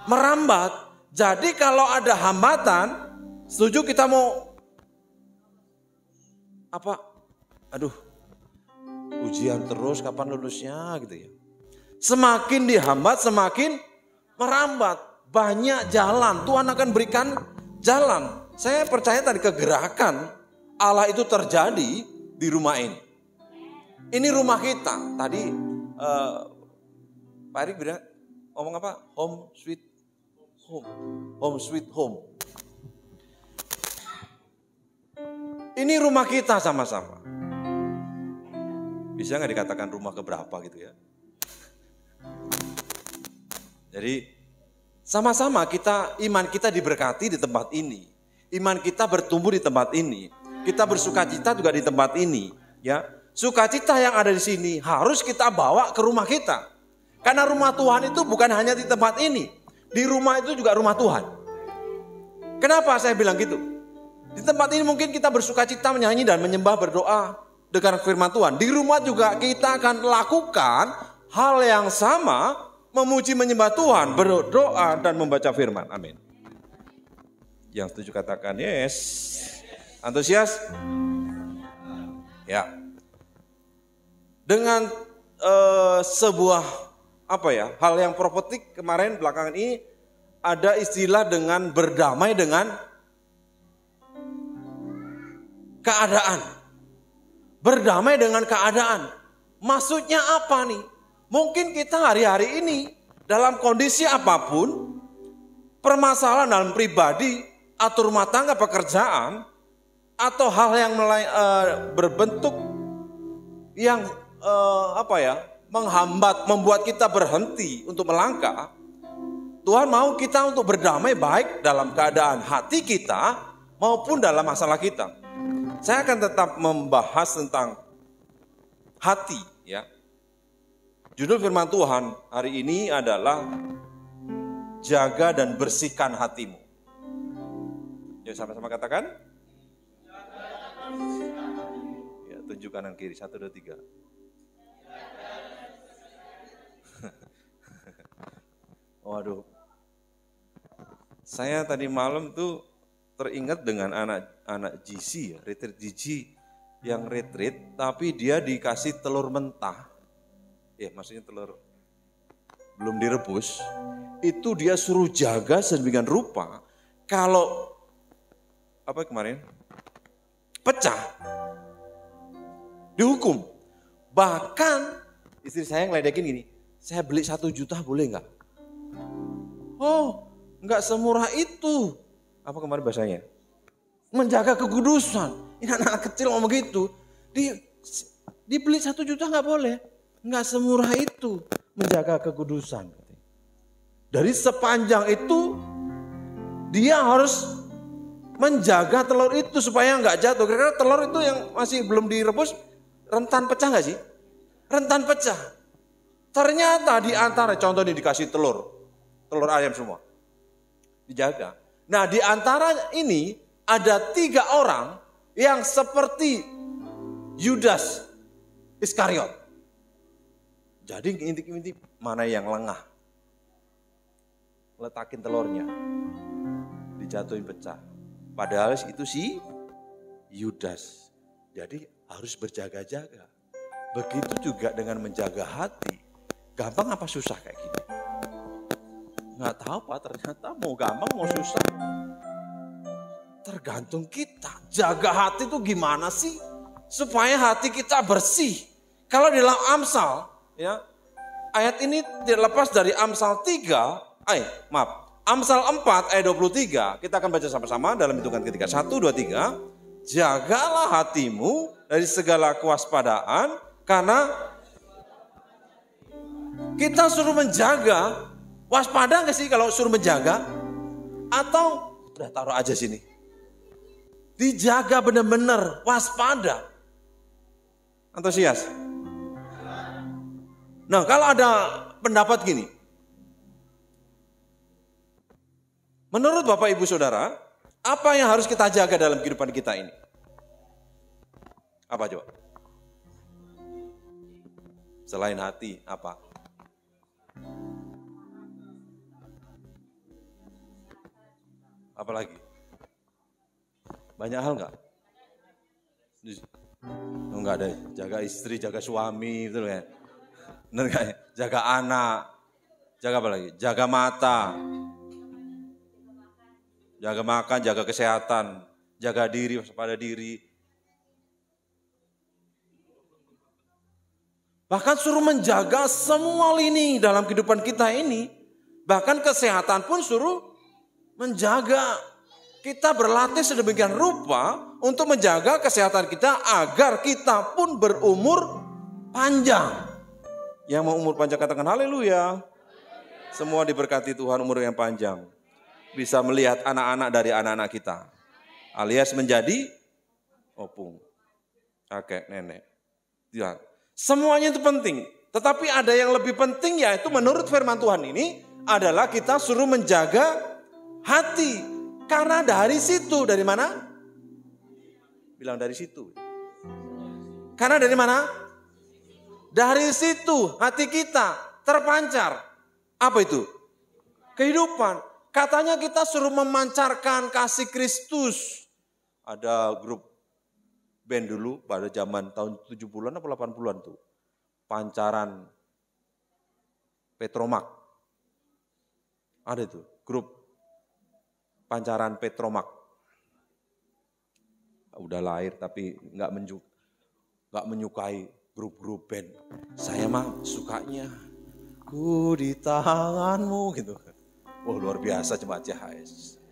Speaker 4: merambat. Jadi kalau ada hambatan, setuju kita mau apa? Aduh, ujian terus kapan lulusnya gitu ya. Semakin dihambat, semakin merambat. Banyak jalan, Tuhan akan berikan jalan. Saya percaya tadi kegerakan Allah itu terjadi di rumah ini. Ini rumah kita. Tadi Pak Erik bilang, ngomong apa? Home sweet home. Home sweet home. Ini rumah kita sama-sama. Bisa nggak dikatakan rumah keberapa gitu ya? Jadi sama-sama iman kita diberkati di tempat ini. Iman kita bertumbuh di tempat ini. kita bersukacita juga di tempat ini, ya. Sukacita yang ada di sini harus kita bawa ke rumah kita. Karena rumah Tuhan itu bukan hanya di tempat ini. Di rumah itu juga rumah Tuhan. Kenapa saya bilang gitu? Di tempat ini mungkin kita bersukacita menyanyi dan menyembah, berdoa dengan firman Tuhan. Di rumah juga kita akan lakukan hal yang sama, memuji menyembah Tuhan, berdoa dan membaca firman. Amin. Yang setuju katakan yes. Antusias? Ya. Dengan sebuah hal yang profetik kemarin belakangan ini ada istilah dengan berdamai dengan keadaan. Berdamai dengan keadaan. Maksudnya apa nih? Mungkin kita hari-hari ini dalam kondisi apapun, permasalahan dalam pribadi atau rumah tangga, pekerjaan, atau hal yang berbentuk yang menghambat, membuat kita berhenti untuk melangkah. Tuhan mau kita untuk berdamai baik dalam keadaan hati kita maupun dalam masalah kita. Saya akan tetap membahas tentang hati, ya. Judul firman Tuhan hari ini adalah jaga dan bersihkan hatimu. Yuk sama-sama katakan. Ya, tunjuk kanan kiri, 1, 2, 3. Waduh. Saya tadi malam tuh teringat dengan anak GC, ya, retreat GC yang retreat, tapi dia dikasih telur mentah. Ya, maksudnya telur belum direbus. Itu dia suruh jaga sedemikian rupa, kalau kemarin pecah, dihukum. Bahkan istri saya ngeledekin gini, saya beli 1 juta boleh nggak? Oh, nggak semurah itu. Apa kemarin bahasanya? Menjaga kekudusan. Ini anak kecil ngomong gitu. Dibeli 1 juta nggak boleh. Nggak semurah itu menjaga kekudusan. Dari sepanjang itu dia harus menjaga telur itu supaya nggak jatuh. Kira-kira telur itu yang masih belum direbus rentan pecah nggak sih? Rentan pecah. Ternyata di antara, contoh ini dikasih telur ayam semua, dijaga. Nah di antara ini ada 3 orang yang seperti Yudas Iskariot. Jadi ngintip-ngintip mana yang lengah, letakin telurnya, dijatuhin pecah. Padahal itu si Yudas. Jadi harus berjaga-jaga. Begitu juga dengan menjaga hati. Gampang apa susah kayak gini? Nggak tahu Pak, ternyata mau gampang mau susah. Tergantung kita. Jaga hati itu gimana sih? Supaya hati kita bersih. Kalau di dalam Amsal, ya, ayat ini dilepas dari Amsal 4 ayat 23. Kita akan baca sama-sama dalam hitungan ketiga. 1, 2, 3. Jagalah hatimu dari segala kewaspadaan, karena kita suruh menjaga. Waspada gak sih kalau suruh menjaga? Atau udah taruh aja sini. Dijaga benar-benar, waspada. Antusias. Nah kalau ada pendapat gini. Menurut Bapak Ibu Saudara, apa yang harus kita jaga dalam kehidupan kita ini? Apa coba? Selain hati, apa? Apalagi? Banyak hal enggak? Enggak ada, jaga istri, jaga suami, betul ya? Benar enggak ya? Jaga anak, jaga apa lagi? Jaga mata, jaga makan, jaga kesehatan, jaga diri, waspada diri. Bahkan suruh menjaga semua lini dalam kehidupan kita ini. Bahkan kesehatan pun suruh menjaga. Kita berlatih sedemikian rupa untuk menjaga kesehatan kita agar kita pun berumur panjang. Yang mau umur panjang katakan haleluya. Semua diberkati Tuhan umur yang panjang. Bisa melihat anak-anak dari anak-anak kita. Alias menjadi opung, kakek, nenek. Ya, semuanya itu penting. Tetapi ada yang lebih penting, yaitu menurut firman Tuhan ini adalah kita suruh menjaga hati. Karena dari situ, dari mana? Bilang dari situ. Karena dari mana? Dari situ hati kita terpancar. Apa itu? Kehidupan. Katanya kita suruh memancarkan kasih Kristus. Ada grup band dulu pada zaman tahun 70-an atau 80-an tuh. Pancaran Petromak. Ada itu, grup Pancaran Petromak. Udah lahir tapi nggak menyukai grup-grup band. Saya mah sukanya ku di tanganmu gitu. Oh luar biasa jemaat CHS.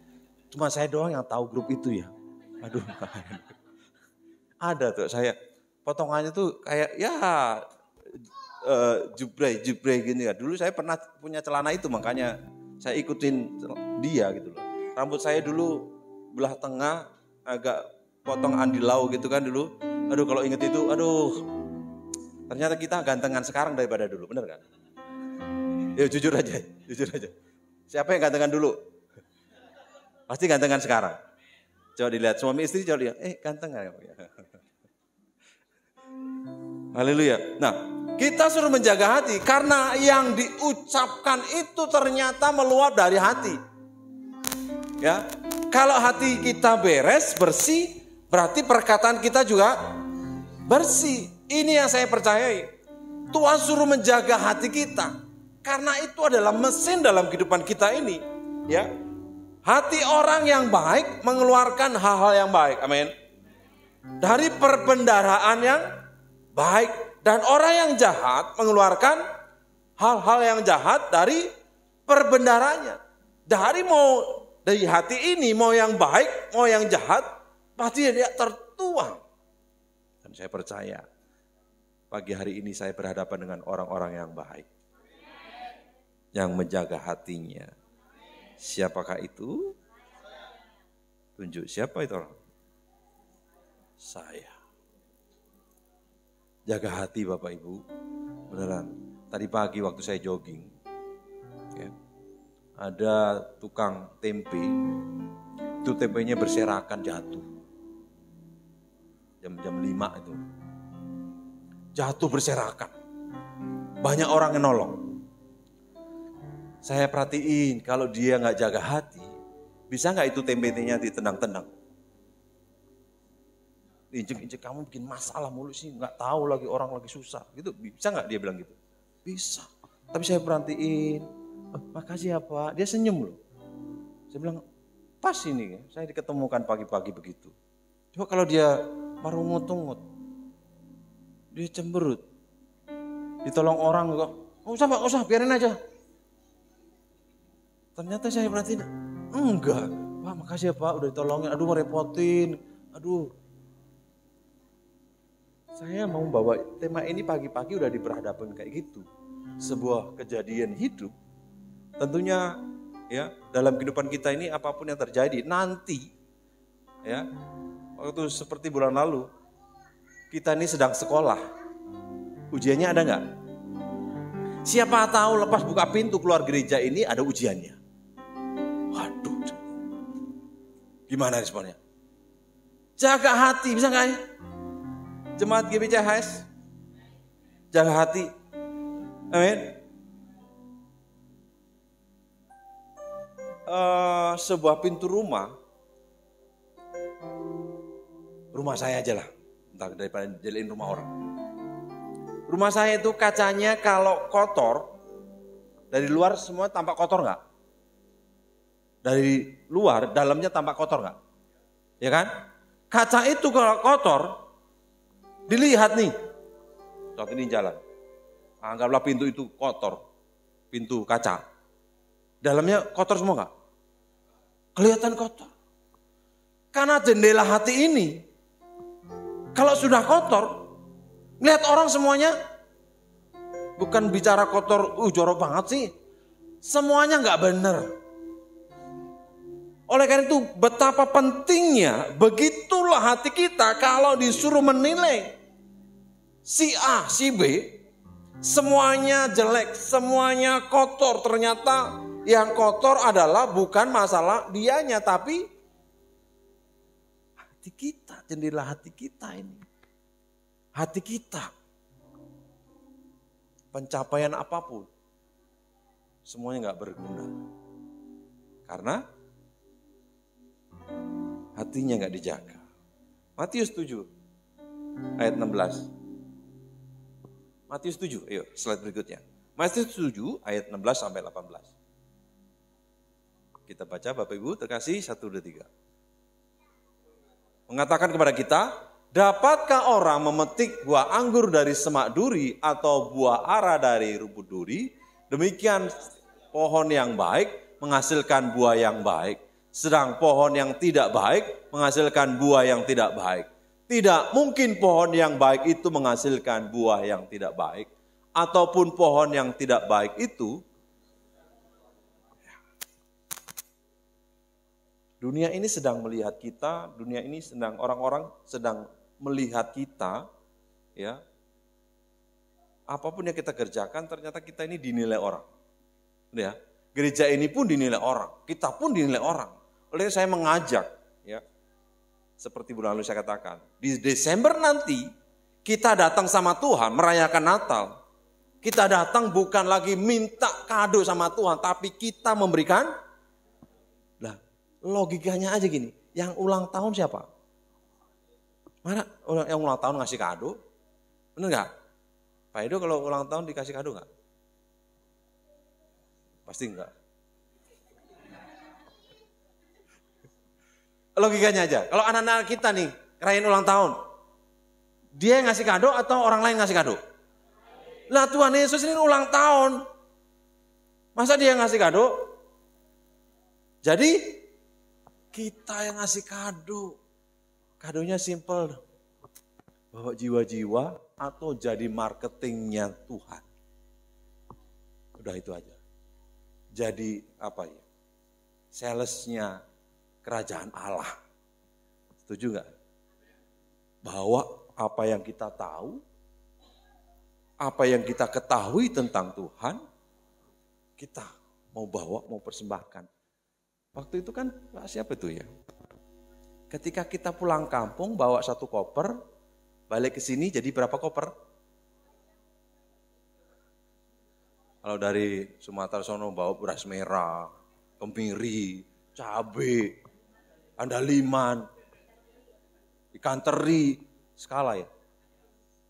Speaker 4: Cuma saya doang yang tahu grup itu ya. Aduh. Ada tuh saya potongannya tuh kayak ya jubrei gini ya. Dulu saya pernah punya celana itu, makanya saya ikutin dia gitu loh. Rambut saya dulu belah tengah, agak potong Andi Lau gitu kan dulu. Aduh kalau inget itu, aduh. Ternyata kita gantengan sekarang daripada dulu, bener kan? Ya jujur aja. Siapa yang gantengan dulu? Pasti gantengan sekarang. Coba dilihat, suami istri coba lihat, ganteng gak ya? Haleluya. Nah, kita suruh menjaga hati karena yang diucapkan itu ternyata meluap dari hati. Ya, kalau hati kita beres, bersih, berarti perkataan kita juga bersih. Ini yang saya percayai. Tuhan suruh menjaga hati kita karena itu adalah mesin dalam kehidupan kita ini. Ya, hati orang yang baik mengeluarkan hal-hal yang baik. Amin. Dari perbendaharaan yang baik. Dan orang yang jahat mengeluarkan hal-hal yang jahat dari perbendaharanya. Dari hati ini mau yang baik, mau yang jahat, pasti dia tertuang. Dan saya percaya pagi hari ini saya berhadapan dengan orang-orang yang baik. Yang menjaga hatinya. Siapakah itu? Tunjuk siapa itu orang? Saya. Jaga hati Bapak Ibu, beneran. Tadi pagi waktu saya jogging, ya, ada tukang tempe, itu tempenya berserakan jatuh. Jam 5 itu. Jatuh berserakan. Banyak orang yang nolong. Saya perhatiin kalau dia gak jaga hati, bisa gak itu tempe-nya ditendang-tendang? Injek-injek kamu bikin masalah mulu sih, nggak tahu lagi orang lagi susah, gitu bisa nggak dia bilang gitu? Bisa. Tapi saya perhatiin, makasih ya Pak, dia senyum loh. Saya bilang pas ini, saya diketemukan pagi-pagi begitu. Coba kalau dia marungut-ungut, dia cemberut, ditolong orang kok, nggak usah, biarin aja. Ternyata saya perhatiin, enggak, Pak makasih ya Pak, udah ditolongin, aduh merepotin, aduh. Saya mau bawa tema ini pagi-pagi udah diperhadapkan kayak gitu. Sebuah kejadian hidup. Tentunya ya dalam kehidupan kita ini apapun yang terjadi nanti ya waktu seperti bulan lalu kita ini sedang sekolah. Ujiannya ada nggak? Siapa tahu lepas buka pintu keluar gereja ini ada ujiannya. Waduh. Gimana responnya? Jaga hati, bisa nggak ya? Jemaat GBCHS, jaga hati. Amin. Sebuah pintu rumah saya aja lah, entah daripada jadiin rumah orang. Rumah saya itu kacanya kalau kotor, dari luar semua tampak kotor nggak? Dari luar, dalamnya tampak kotor nggak? Ya kan? Kaca itu kalau kotor, dilihat nih, saat ini jalan, anggaplah pintu itu kotor, pintu kaca, dalamnya kotor semua nggak? Kelihatan kotor. Karena jendela hati ini, kalau sudah kotor, ngelihat orang semuanya, bukan bicara kotor, jorok banget sih, semuanya nggak bener. Oleh karena itu betapa pentingnya, begitulah hati kita kalau disuruh menilai si A, si B, semuanya jelek, semuanya kotor. Ternyata yang kotor adalah bukan masalah dianya, tapi hati kita, jendela hati kita ini. Hati kita. Pencapaian apapun, semuanya gak berguna. Karena hatinya gak dijaga. Matius 7 ayat 16. Matius 7, ayo slide berikutnya. Matius 7 ayat 16 sampai 18. Kita baca Bapak Ibu terkasih 1, 2, 3. Mengatakan kepada kita, dapatkah orang memetik buah anggur dari semak duri atau buah ara dari rumput duri? Demikian pohon yang baik menghasilkan buah yang baik. Sedang pohon yang tidak baik menghasilkan buah yang tidak baik. Tidak mungkin pohon yang baik itu menghasilkan buah yang tidak baik. Ataupun pohon yang tidak baik itu. Dunia ini sedang melihat kita, dunia ini sedang orang-orang sedang melihat kita, ya. Apapun yang kita kerjakan ternyata kita ini dinilai orang. Ya. Gereja ini pun dinilai orang, kita pun dinilai orang. Oleh saya mengajak, ya. Seperti bulan lalu saya katakan, di Desember nanti kita datang sama Tuhan merayakan Natal. Kita datang bukan lagi minta kado sama Tuhan, tapi kita memberikan. Nah, logikanya aja gini, yang ulang tahun siapa? Mana yang ulang tahun ngasih kado? Bener gak? Pak Edo kalau ulang tahun dikasih kado gak? Pasti enggak. Logikanya aja, kalau anak-anak kita nih ngerayain ulang tahun, dia yang ngasih kado atau orang lain ngasih kado? Lah Tuhan Yesus ini ulang tahun, masa dia yang ngasih kado? Jadi kita yang ngasih kado. Kadonya simple, bawa jiwa-jiwa atau jadi marketingnya Tuhan. Udah itu aja. Jadi apa ya? Salesnya kerajaan Allah. Setuju gak? Bawa apa yang kita tahu, apa yang kita ketahui tentang Tuhan, kita mau bawa, mau persembahkan. Waktu itu kan siapa itu ya? Ketika kita pulang kampung bawa 1 koper, balik ke sini jadi berapa koper? Kalau dari Sumatera sono bawa beras merah, kemiri, cabai, andaliman, ikan teri, skala ya?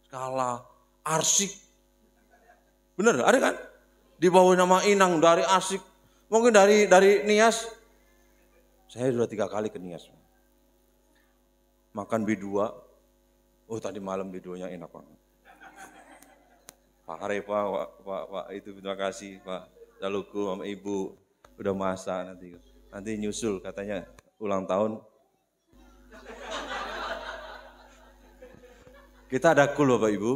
Speaker 4: Skala, arsik. Bener, ada kan? Dibawa nama inang dari arsik. Mungkin dari Nias. Saya sudah 3 kali ke Nias. Makan B2, oh tadi malam B2-nya enak banget. Pak Harepa, Pak itu terima kasih Pak Daluku sama Ibu udah masak nanti nyusul katanya ulang tahun. Kita ada KUL Bapak Ibu,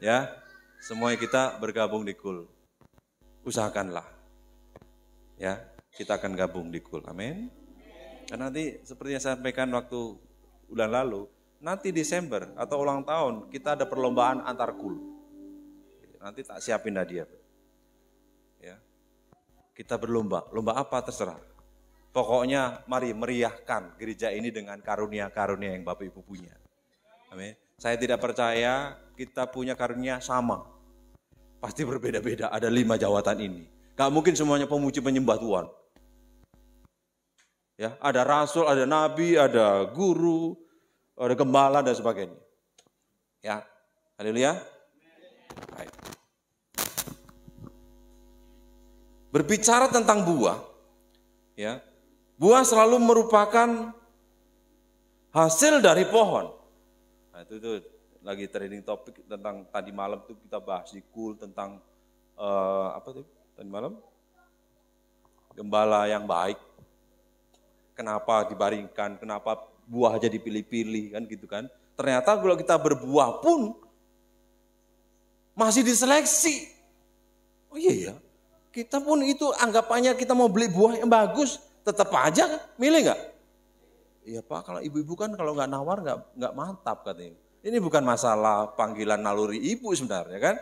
Speaker 4: ya semuanya kita bergabung di KUL. Usahakanlah, ya kita akan gabung di KUL, amin. Dan nanti seperti yang saya sampaikan waktu bulan lalu, nanti Desember atau ulang tahun kita ada perlombaan antar KUL. Nanti tak siapin hadiah. Ya. Kita berlomba, lomba apa terserah. Pokoknya mari meriahkan gereja ini dengan karunia-karunia yang Bapak Ibu punya. Amin. Saya tidak percaya kita punya karunia sama. Pasti berbeda-beda, ada 5 jawatan ini. Gak mungkin semuanya pemuji penyembah Tuhan. Ya, ada rasul, ada nabi, ada guru, ada gembala dan sebagainya. Ya, haleluya. Baik. Berbicara tentang buah, ya, buah selalu merupakan hasil dari pohon. Nah, itu lagi trending topik tentang tadi malam tuh kita bahas di KUL tentang apa tuh tadi malam? Gembala yang baik. Kenapa dibaringkan, kenapa buah jadi pilih-pilih kan gitu kan. Ternyata kalau kita berbuah pun masih diseleksi. Oh iya ya, kita pun itu anggapannya kita mau beli buah yang bagus, tetap aja milih nggak? Iya Pak, kalau ibu-ibu kan kalau nggak nawar nggak mantap katanya. Ini bukan masalah panggilan naluri ibu sebenarnya kan.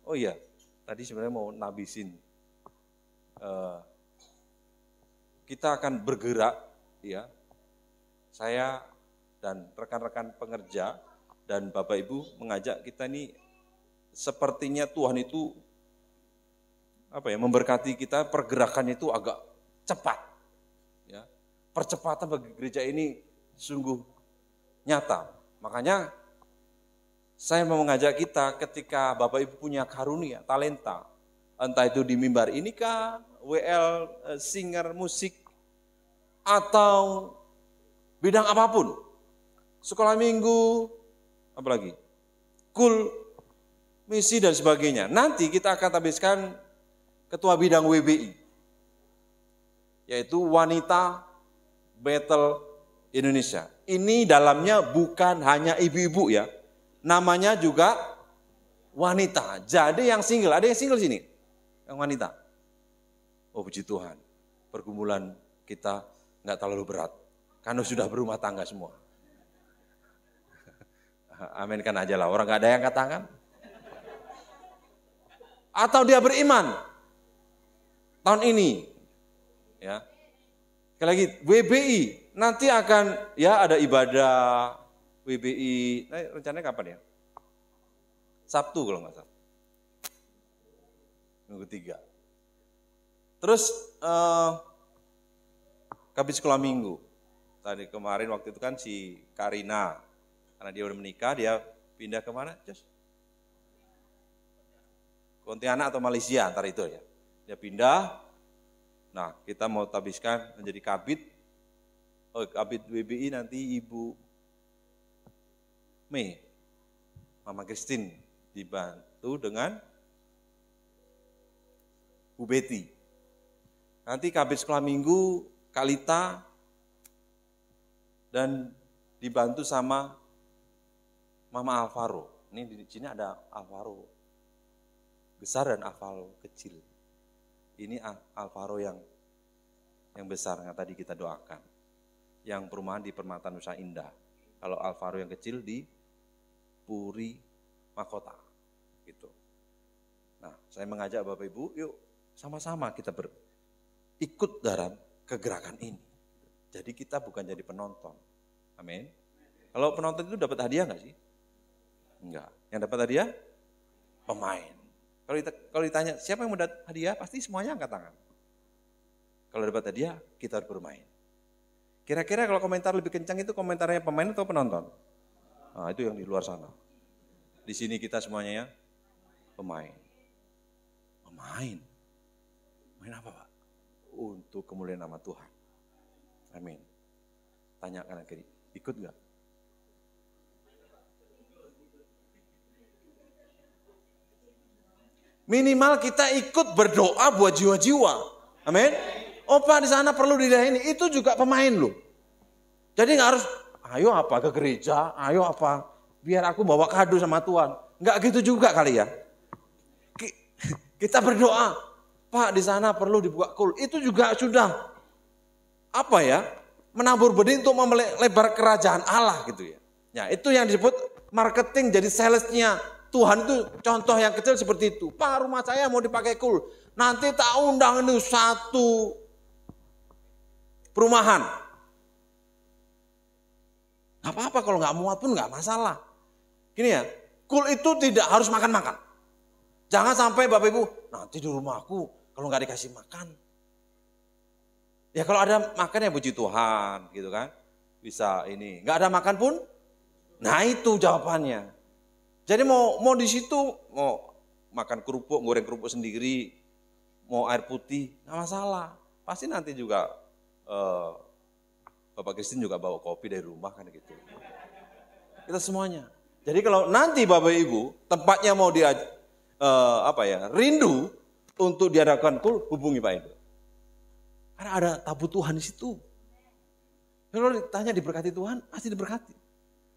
Speaker 4: Oh iya, tadi sebenarnya mau nabisin. Kita akan bergerak, ya. Saya dan rekan-rekan pengerja dan Bapak Ibu mengajak kita ini sepertinya Tuhan itu memberkati kita, pergerakannya itu agak cepat. Ya. Percepatan bagi gereja ini sungguh nyata. Makanya saya mau mengajak kita ketika Bapak Ibu punya karunia, talenta, entah itu di mimbar ini kah, WL, singer, musik, atau bidang apapun, sekolah minggu, apalagi, misi dan sebagainya. Nanti kita akan habiskan ketua bidang WBI, yaitu Wanita Battle Indonesia. Ini dalamnya bukan hanya ibu-ibu ya, namanya juga wanita. Jadi yang single, ada yang single sini? Yang wanita? Oh puji Tuhan, pergumulan kita nggak terlalu berat, karena sudah berumah tangga semua. Amin kan aja lah, orang nggak ada yang katakan. Atau dia beriman tahun ini, ya. Sekali lagi, WBI nanti akan ya ada ibadah WBI. Rencananya kapan ya? Sabtu kalau nggak salah. Minggu 3. Terus Kabit Sekolah Minggu. Tadi kemarin waktu itu kan si Karina, karena dia udah menikah, dia pindah ke mana? Pontianak atau Malaysia, antar itu ya. Dia pindah. Nah, kita mau tabiskan menjadi kabit. Kabit WBI nanti Ibu Mei, Mama Christine dibantu dengan Bu Betty. Nanti kabit sekolah minggu Kalita dan dibantu sama Mama Alvaro. Ini di sini ada Alvaro besar dan Alvaro kecil. Ini Alvaro yang besar yang tadi kita doakan. Yang perumahan di Permata Nusa Indah. Kalau Alvaro yang kecil di Puri Mahkota. Gitu. Nah, saya mengajak Bapak Ibu, yuk sama-sama kita ikut dalam kegerakan ini. Jadi kita bukan jadi penonton. Amin. Kalau penonton itu dapat hadiah enggak sih? Enggak. Yang dapat hadiah? Pemain. Kalau ditanya siapa yang mau dapat hadiah, pasti semuanya angkat tangan. Kalau dapat hadiah, kita harus bermain. Kira-kira kalau komentar lebih kencang itu komentarnya pemain atau penonton? Nah, itu yang di luar sana. Di sini kita semuanya ya pemain. Pemain. Main apa Pak? Untuk kemuliaan nama Tuhan. Amin. Tanya kanan kiri, ikut enggak? Minimal kita ikut berdoa buat jiwa-jiwa. Amin. Opa di sana perlu dilayani, itu juga pemain loh. Jadi nggak harus, ayo apa ke gereja, ayo apa, biar aku bawa kado sama Tuhan. Nggak gitu juga kali ya. Kita berdoa, Pak di sana perlu dibuka itu juga sudah menabur benih untuk melebar kerajaan Allah gitu ya. Ya itu yang disebut marketing, jadi salesnya Tuhan itu contoh yang kecil seperti itu. Pak rumah saya mau dipakai nanti tak undang ini satu perumahan. Gak apa-apa kalau gak muat pun gak masalah. Gini ya, itu tidak harus makan-makan. Jangan sampai Bapak Ibu, nanti di rumahku kalau gak dikasih makan. Ya kalau ada makan ya puji Tuhan gitu kan. Bisa ini, gak ada makan pun, nah itu jawabannya. Jadi mau di situ, mau makan kerupuk, goreng kerupuk sendiri, mau air putih, gak masalah. Pasti nanti juga Bapak Kristin juga bawa kopi dari rumah kan gitu. Kita semuanya. Jadi kalau nanti Bapak Ibu tempatnya mau rindu untuk diadakan hubungi Pak Ibu. Karena ada tabu Tuhan di situ. Kalau ditanya diberkati Tuhan, pasti diberkati.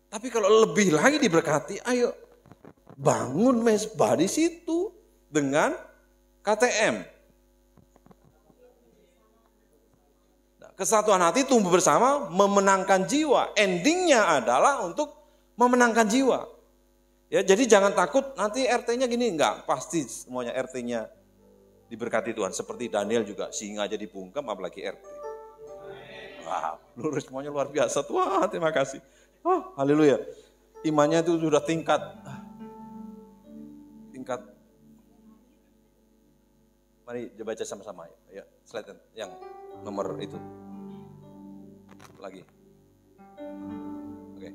Speaker 4: Tapi kalau lebih lagi diberkati, ayo bangun mesbah di situ dengan KTM. Kesatuan hati tumbuh bersama memenangkan jiwa. Endingnya adalah untuk memenangkan jiwa. Ya, jadi jangan takut nanti RT-nya gini, enggak. Pasti semuanya RT-nya diberkati Tuhan. Seperti Daniel juga, singa jadi bungkem apalagi RT. Wah, lurus semuanya luar biasa. Tuhan, terima kasih. Oh, haleluya. Imannya itu sudah tingkat. Mari baca sama-sama ya. Slide yang nomor itu. Lagi. Oke.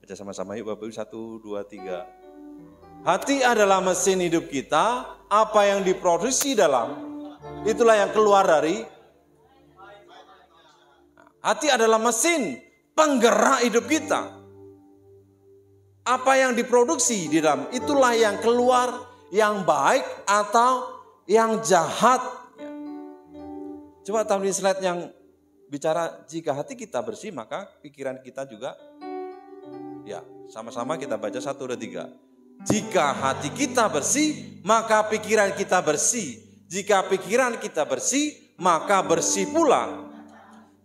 Speaker 4: Baca sama-sama yuk Bapak Ibu. 1, 2, 3. Hati adalah mesin hidup kita. Apa yang diproduksi dalam, itulah yang keluar dari. Hati adalah mesin penggerak hidup kita. Apa yang diproduksi di dalam, itulah yang keluar, yang baik atau yang jahat. Coba tampilin slide yang bicara jika hati kita bersih, maka pikiran kita juga. Ya, sama-sama kita baca 1, 2, 3. Jika hati kita bersih, maka pikiran kita bersih. Jika pikiran kita bersih, maka bersih pula.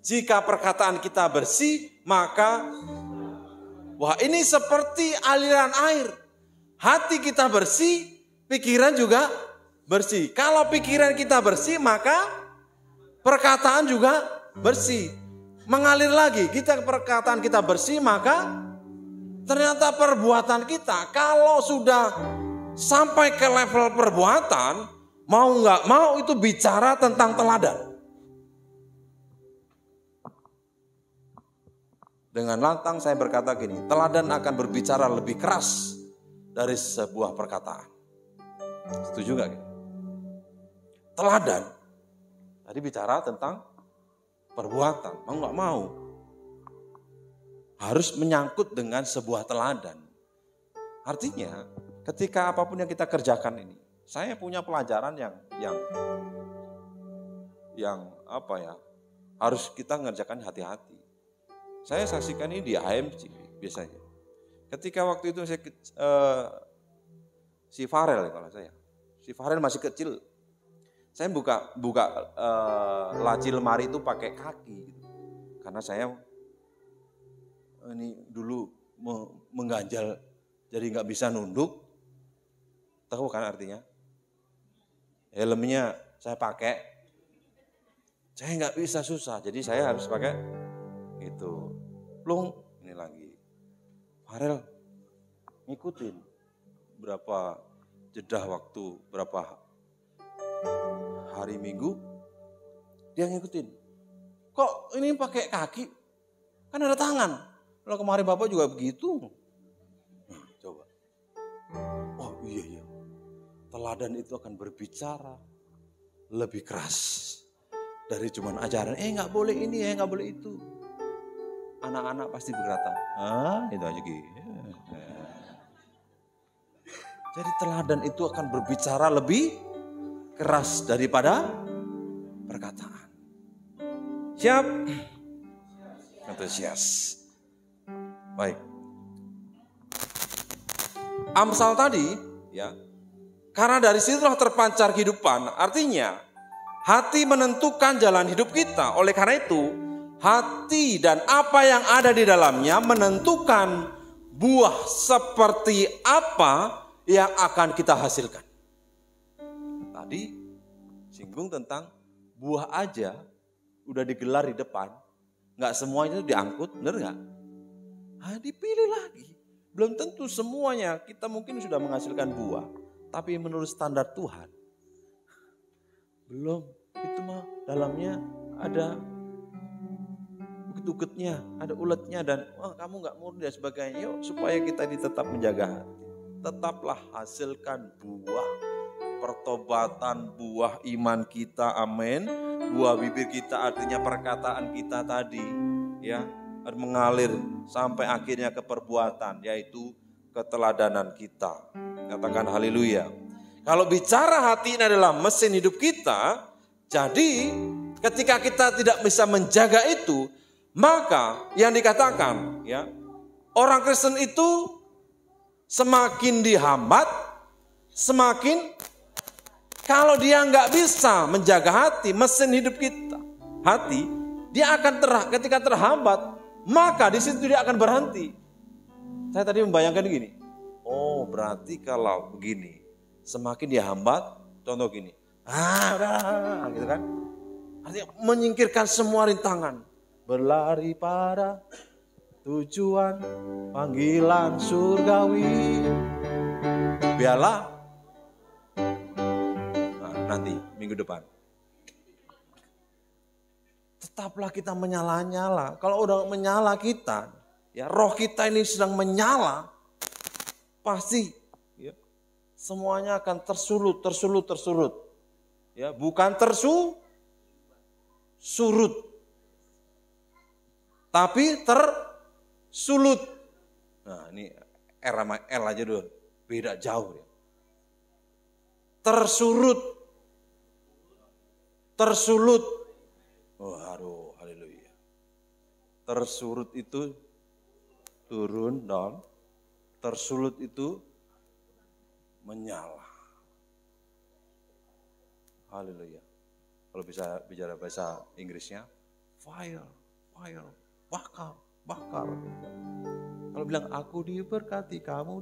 Speaker 4: Jika perkataan kita bersih, maka wah, ini seperti aliran air. Hati kita bersih, pikiran juga bersih. Kalau pikiran kita bersih, maka perkataan juga bersih. Mengalir lagi, perkataan kita bersih, maka ternyata perbuatan kita. Kalau sudah sampai ke level perbuatan, mau nggak mau itu bicara tentang teladan. Dengan lantang saya berkata gini, teladan akan berbicara lebih keras dari sebuah perkataan. Setuju gak? Teladan tadi bicara tentang perbuatan, mau gak mau harus menyangkut dengan sebuah teladan. Artinya ketika apapun yang kita kerjakan ini, saya punya pelajaran yang apa ya, harus kita ngerjakan hati-hati. Saya saksikan ini di AMC biasanya. Ketika waktu itu si Farel masih kecil. Saya buka laci lemari itu pakai kaki gitu. Karena saya ini dulu mengganjal jadi nggak bisa nunduk. Tahu kan artinya? Helmnya saya pakai. Saya nggak bisa susah, jadi saya harus pakai itu. Plung, ini lagi. Farel ngikutin berapa jeda waktu, berapa hari Minggu dia ngikutin. Kok ini pakai kaki? Kan ada tangan. Kalau kemarin Bapak juga begitu. Nah, coba. Oh iya. Teladan itu akan berbicara lebih keras dari cuman ajaran. Nggak boleh ini, nggak boleh itu. Anak-anak pasti berkata, itu aja gitu. Jadi teladan itu akan berbicara lebih keras daripada perkataan. Siap? Antusias. Baik. Amsal tadi, ya. Karena dari situlah terpancar kehidupan. Artinya, hati menentukan jalan hidup kita. Oleh karena itu, hati dan apa yang ada di dalamnya menentukan buah seperti apa yang akan kita hasilkan. Tadi singgung tentang buah aja udah digelar di depan. Nggak semuanya diangkut, bener nggak? Dipilih lagi. Belum tentu semuanya kita mungkin sudah menghasilkan buah. Tapi menurut standar Tuhan, belum. Itu mah dalamnya ada uget-ugetnya, ada uletnya dan kamu nggak murni dan sebagainya. Yuk supaya kita ini tetap menjaga hati. Tetaplah hasilkan buah pertobatan, buah iman kita, amin. Buah bibir kita artinya perkataan kita tadi, ya, mengalir sampai akhirnya ke perbuatan, yaitu keteladanan kita. Katakan haleluya. Kalau bicara hati ini adalah mesin hidup kita, jadi ketika kita tidak bisa menjaga itu, maka yang dikatakan, ya, orang Kristen itu semakin dihambat, semakin kalau dia nggak bisa menjaga hati, mesin hidup kita, hati, dia akan ketika terhambat, maka di situ dia akan berhenti. Saya tadi membayangkan gini, oh berarti kalau begini, semakin dia hambat, contoh gini, udah, gitu kan. Artinya menyingkirkan semua rintangan, berlari pada tujuan panggilan surgawi. Biarlah, nah, nanti minggu depan. Tetaplah kita menyala-nyala. Kalau udah menyala kita, ya roh kita ini sedang menyala, pasti ya, semuanya akan tersulut. Ya, bukan surut, tapi tersulut. Nah, ini R sama L aja dulu, beda jauh ya. Tersulut. Oh, aduh, haleluya. Tersurut itu turun, down. Tersulut itu menyala. Haleluya. Kalau bisa bicara bahasa Inggrisnya, fire, bakar. Kalau bilang aku diberkati, kamu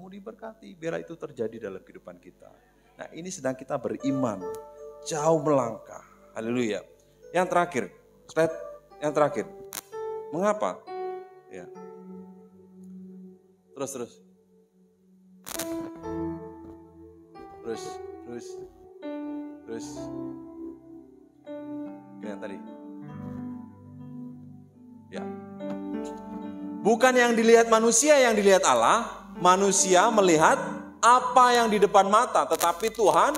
Speaker 4: diberkati, biarlah itu terjadi dalam kehidupan kita. Nah, ini sedang kita beriman, jauh melangkah. Haleluya. Yang terakhir, slide yang terakhir. Mengapa? Ya. Terus. Yang tadi. Ya. Bukan yang dilihat manusia, yang dilihat Allah. Manusia melihat apa yang di depan mata, tetapi Tuhan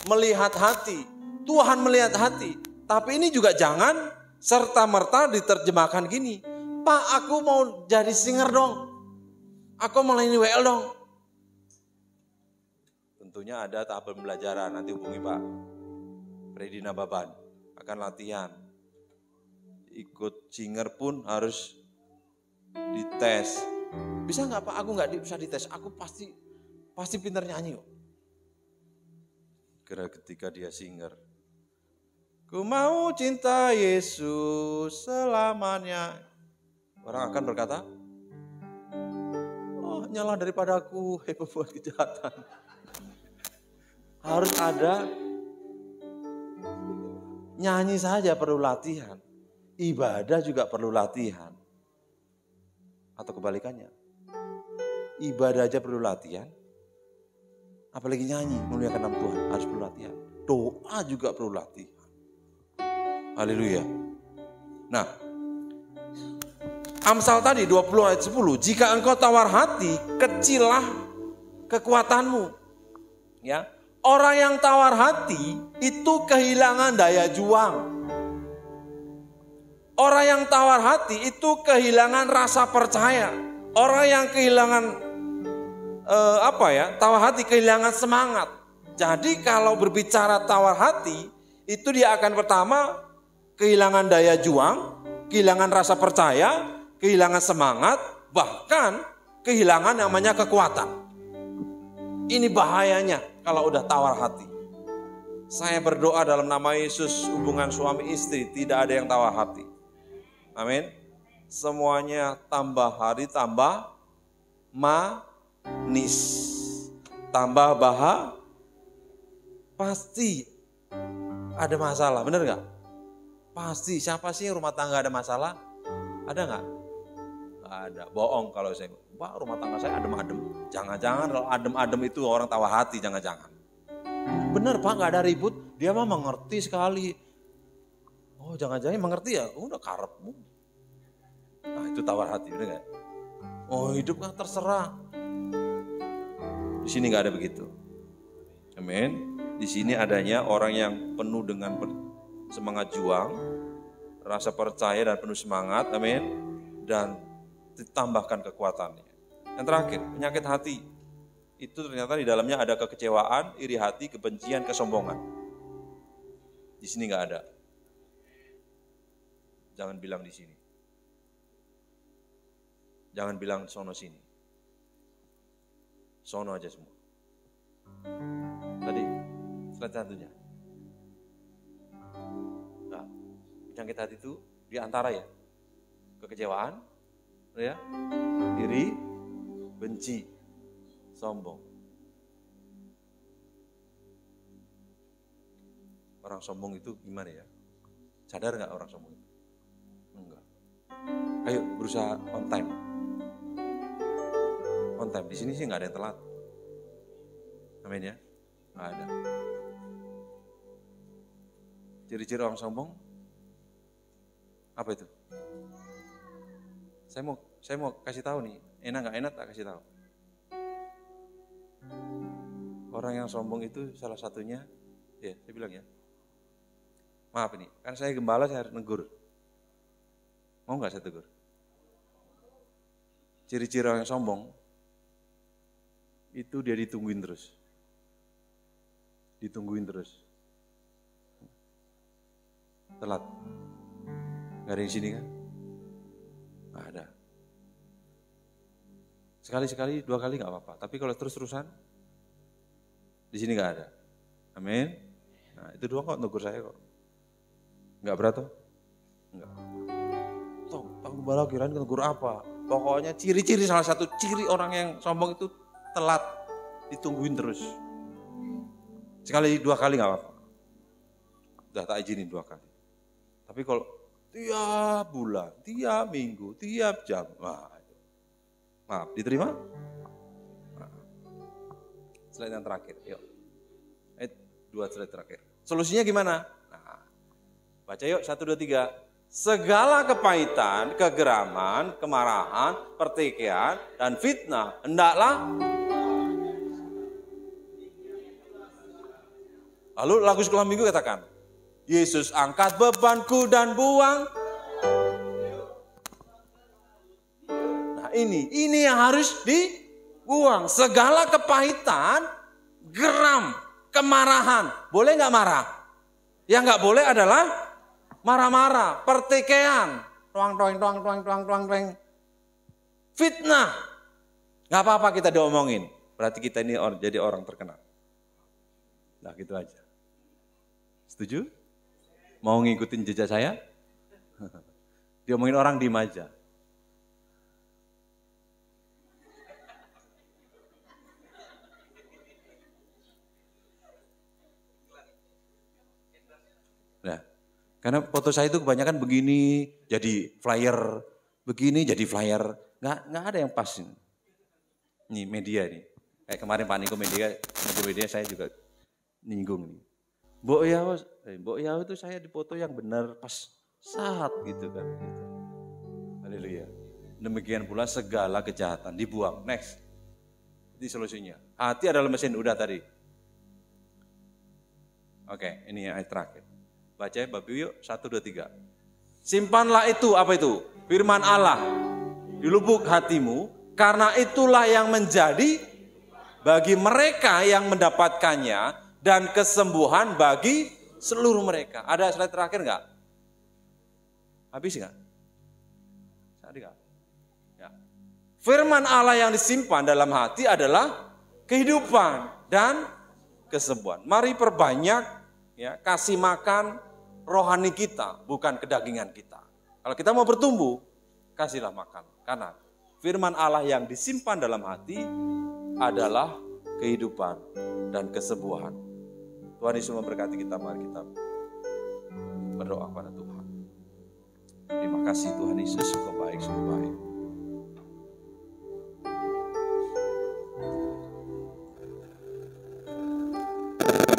Speaker 4: melihat hati. Tuhan melihat hati. Tapi ini juga jangan serta-merta diterjemahkan gini. Pak, aku mau jadi singer dong. Aku mau melayani WL dong. Tentunya ada tahap pembelajaran. Nanti hubungi Pak Freddy Nababan. Akan latihan. Ikut singer pun harus dites. Bisa nggak Pak? Aku nggak bisa dites. Aku pasti pintar nyanyi kok. Kira ketika dia singer. Ku mau cinta Yesus selamanya. Orang akan berkata, oh nyalah daripada aku berbuat kejahatan. Harus ada, nyanyi saja perlu latihan. Ibadah juga perlu latihan. Atau kebalikannya. Ibadah aja perlu latihan. Apalagi nyanyi, memuliakan nama Tuhan, harus perlu latihan. Doa juga perlu latihan. Haleluya. Nah, Amsal tadi 20 ayat 10. Jika engkau tawar hati, kecillah kekuatanmu. Ya, orang yang tawar hati itu kehilangan daya juang. Orang yang tawar hati itu kehilangan rasa percaya. Orang yang kehilangan tawar hati kehilangan semangat. Jadi kalau berbicara tawar hati, itu dia akan pertama kehilangan daya juang, kehilangan rasa percaya, kehilangan semangat, bahkan kehilangan namanya kekuatan. Ini bahayanya kalau udah tawar hati. Saya berdoa dalam nama Yesus, hubungan suami istri tidak ada yang tawar hati. Amin. Semuanya tambah hari tambah manis. Tambah pasti ada masalah, benar gak? Pasti, siapa sih rumah tangga ada masalah? Ada gak? Gak ada, bohong kalau saya, Pak rumah tangga saya adem-adem. Jangan-jangan kalau adem-adem itu orang tawar hati, jangan-jangan. Benar Pak, gak ada ribut, dia mah mengerti sekali. Oh jangan-jangan mengerti ya, udah karepmu. Nah itu tawar hati, benar gak? Oh hidup kan terserah. Di sini gak ada begitu. Amin. Di sini adanya orang yang penuh dengan semangat juang, rasa percaya dan penuh semangat, amin, dan ditambahkan kekuatannya. Yang terakhir, penyakit hati. Itu ternyata di dalamnya ada kekecewaan, iri hati, kebencian, kesombongan. Di sini nggak ada. Jangan bilang di sini. Jangan bilang sono sini. Sono aja semua. Tadi, slide satunya. Nah, Penyakit hati itu diantara ya, kekecewaan, ya, iri, benci, sombong. Orang sombong itu gimana ya? Sadar nggak orang sombong itu? Enggak. Ayo berusaha on time. On time. Di sini sih nggak ada yang telat. Amin ya? Nggak ada. Ciri-ciri orang sombong apa itu? Saya mau kasih tahu nih. Enak nggak enak tak kasih tahu. Orang yang sombong itu salah satunya, ya saya bilang ya. Maaf ini, kan saya gembala saya harus negur. Mau nggak saya tegur? Ciri-ciri orang yang sombong itu dia ditungguin terus. Ditungguin terus. Telat. Gak ada yang sini kan? Gak ada. Sekali-sekali, 2 kali gak apa-apa. Tapi kalau terus-terusan, di sini gak ada. Amin. Nah itu doang kok negur saya kok. Gak berat toh? Enggak. Toh, Pak Gembala kirain negur apa? Pokoknya ciri-ciri, salah satu ciri orang yang sombong itu telat. Ditungguin terus. Sekali 2 kali gak apa-apa. Udah tak izinin 2 kali. Tapi kalau tiap bulan, tiap minggu, tiap jam, maaf, diterima? Slide yang terakhir, yuk. 2 slide terakhir. Solusinya gimana? Nah, baca yuk, 1, 2, 3. Segala kepahitan, kegeraman, kemarahan, pertikaian, dan fitnah, hendaklah. Lalu lagu sekolah minggu katakan, Yesus angkat bebanku dan buang. Nah ini yang harus dibuang. Segala kepahitan, geram, kemarahan. Boleh nggak marah? Yang nggak boleh adalah marah-marah, pertikaian, tuang. Fitnah. Nggak apa-apa kita diomongin. Berarti kita ini jadi orang terkenal. Nah gitu aja. Setuju? Mau ngikutin jejak saya? Diomongin orang diem aja. Nah, karena foto saya itu kebanyakan begini jadi flyer, begini jadi flyer, nggak ada yang pas ini. Nih media nih, kayak kemarin Pak Niko media saya juga nyinggung nih. Mbok Yao itu saya dipoto yang benar pas saat gitu kan. Haleluya. Demikian pula segala kejahatan dibuang. Next. Ini solusinya. Hati adalah mesin, udah tadi. Oke, ini yang terakhir. Baca ya Bapak yuk, 1, 2, 3. Simpanlah itu, apa itu? Firman Allah di lubuk hatimu, karena itulah yang menjadi bagi mereka yang mendapatkannya, dan kesembuhan bagi seluruh mereka. Ada slide terakhir enggak? Habis enggak? Ya. Firman Allah yang disimpan dalam hati adalah kehidupan dan kesembuhan. Mari perbanyak ya, kasih makan rohani kita, bukan kedagingan kita. Kalau kita mau bertumbuh, kasihlah makan. Karena firman Allah yang disimpan dalam hati adalah kehidupan dan kesembuhan. Tuhan Yesus memberkati kita, mari kita berdoa kepada Tuhan. Terima kasih Tuhan Yesus, sungguh baik, sungguh baik.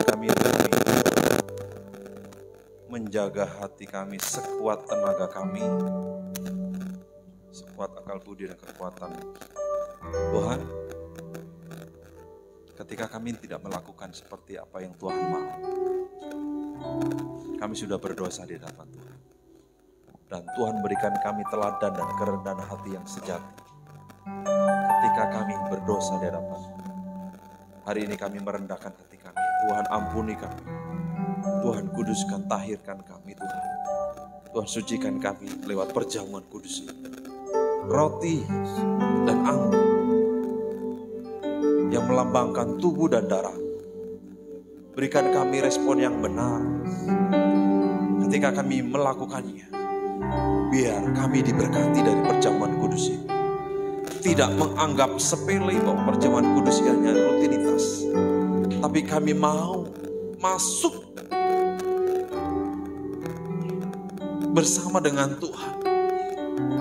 Speaker 4: Kami menjaga hati kami sekuat tenaga kami, sekuat akal budi dan kekuatan. Tuhan, ketika kami tidak melakukan seperti apa yang Tuhan mau, kami sudah berdosa di hadapan Tuhan. Dan Tuhan berikan kami teladan dan kerendahan hati yang sejati. Ketika kami berdosa di hadapan, hari ini kami merendahkan hati kami. Tuhan ampuni kami. Tuhan kuduskan, tahirkan kami Tuhan. Tuhan sucikan kami lewat perjamuan kudus. Roti dan anggur yang melambangkan tubuh dan darah. Berikan kami respon yang benar. ketika kami melakukannya, biar kami diberkati dari perjamuan kudus ini. Tidak menganggap sepele bahwa perjamuan kudus ini hanya rutinitas, tapi kami mau masuk bersama dengan Tuhan,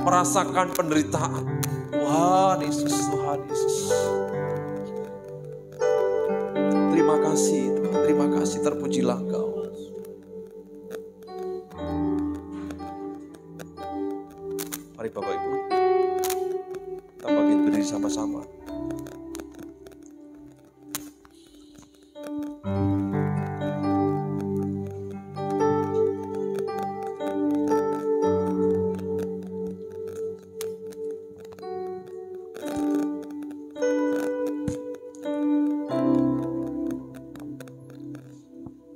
Speaker 4: merasakan penderitaan. Tuhan Yesus, Tuhan Yesus. Terima kasih, Tuhan. Terima kasih, terpujilah Engkau. Mari Bapak Ibu, kita bangkit berdiri sama-sama.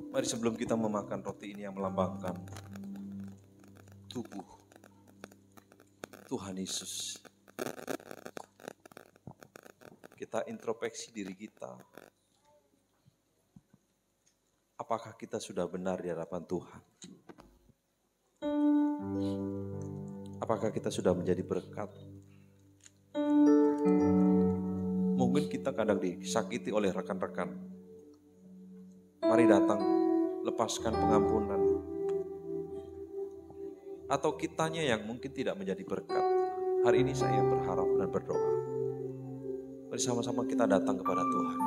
Speaker 4: Mari sebelum kita memakan roti ini yang melambangkan tubuh Tuhan Yesus, kita introspeksi diri kita. Apakah kita sudah benar di hadapan Tuhan? Apakah kita sudah menjadi berkat? Mungkin kita kadang disakiti oleh rekan-rekan. Mari datang, lepaskan pengampunan. Atau kitanya yang mungkin tidak menjadi berkat. Hari ini saya berharap dan berdoa. Mari sama-sama kita datang kepada Tuhan.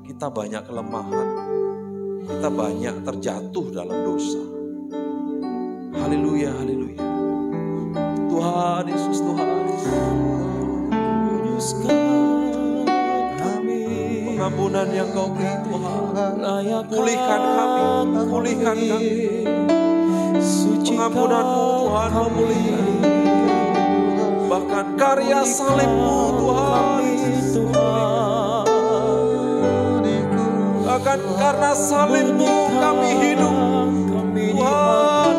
Speaker 4: Kita banyak kelemahan. Kita banyak terjatuh dalam dosa. Haleluya, haleluya. Tuhan Yesus, Tuhan Yesus. Kuduskan kami. Pengampunan yang Kau beri Tuhan. Pulihkan kami, pulihkan kami. Pengampunan-Mu Tuhan memulihkan. Bahkan karya salib-Mu Tuhan. Bahkan karena salib-Mu kami hidup. Tuhan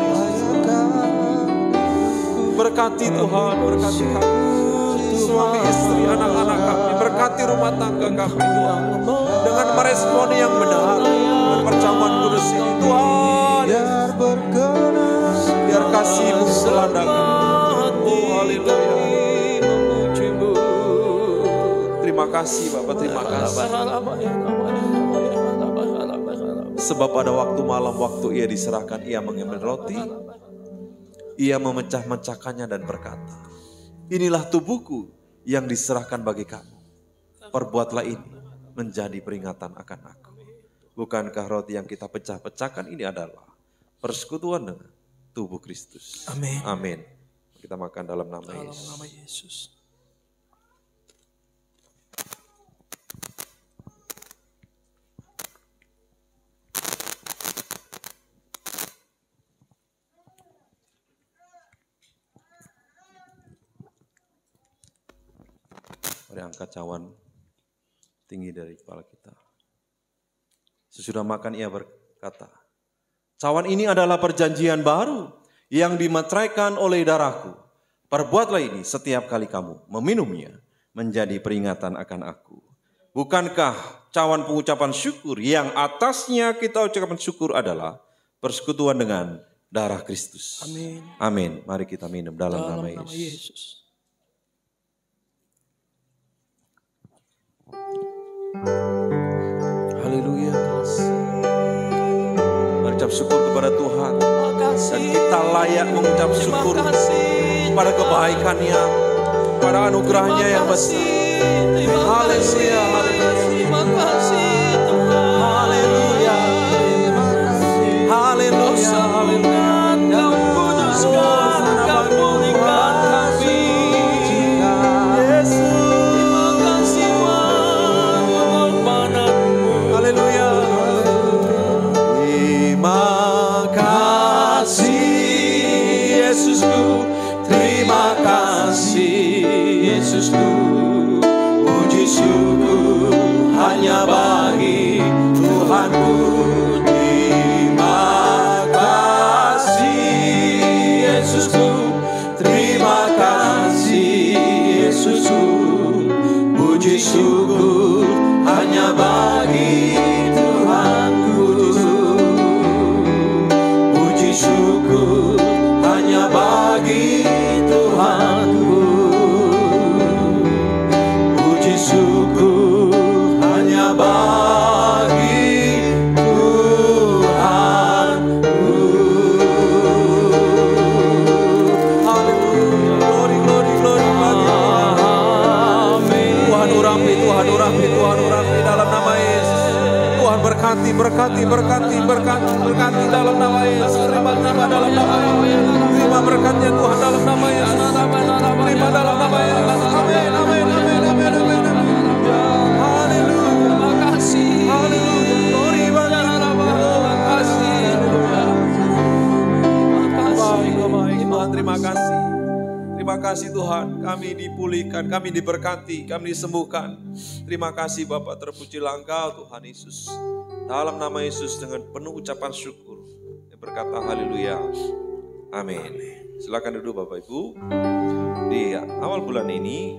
Speaker 4: berkati Tuhan, berkati kami. Suami istri, anak-anak kami, berkati rumah tangga kami Tuhan. Dengan meresponi yang benar dan perjamuan kudus ini Tuhan. Biar kasih-Mu melanda kami. Oh haleluya. Terima kasih Bapak, terima kasih. Sebab pada waktu malam, waktu Ia diserahkan, Ia mengambil roti, Ia memecah-mecahkannya dan berkata, inilah tubuhku yang diserahkan bagi kamu. Perbuatlah ini menjadi peringatan akan aku. Bukankah roti yang kita pecah-pecahkan ini adalah persekutuan dengan tubuh Kristus.
Speaker 1: Amin.
Speaker 4: Amin. Kita makan dalam nama Yesus.
Speaker 1: Dalam nama Yesus.
Speaker 4: Mari angkat cawan tinggi dari kepala kita. Sesudah makan Ia berkata, cawan ini adalah perjanjian baru yang dimeteraikan oleh darahku. Perbuatlah ini setiap kali kamu meminumnya menjadi peringatan akan aku. Bukankah cawan pengucapan syukur yang atasnya kita ucapkan syukur adalah persekutuan dengan darah Kristus.
Speaker 1: Amin.
Speaker 4: Amin. Mari kita minum dalam nama Yesus.
Speaker 1: Yesus.
Speaker 4: Haleluya. Mengucap syukur kepada Tuhan. Dan kita layak mengucap syukur pada kebaikan-Nya, pada anugerah-Nya yang besar. Haleluya, haleluya.
Speaker 1: Terima kasih Tuhan.
Speaker 4: Haleluya. Haleluya, haleluya.
Speaker 1: Kau kuduskan, Kau pulihkan kami. Terima kasih Tuhan, pengorbanan-Mu.
Speaker 4: Haleluya. Terima kasih Yesusku, terima kasih Yesusku. Puji syukur hanya bagi Tuhanku. Terima kasih Yesusku, terima kasih Yesusku. Puji syukur hanya bagi Tuhanku. berkati dalam nama Yesus. Terima dalam nama Yesus. Terima berkatnya Tuhan dalam nama Yesus. Terima dalam nama Yesus. Amin, amin, amin, amin, amin. Haleluya. Terima kasih. Haleluya. Glory bagi terima kasih. Tuhan, terima kasih. Terima kasih Tuhan, kami dipulihkan, kami diberkati, kami disembuhkan. Terima kasih Bapak, terpujilah Engkau Tuhan Yesus. Dalam nama Yesus dengan penuh ucapan syukur. Berkata haleluya. Amin. Silakan duduk Bapak Ibu. Di awal bulan ini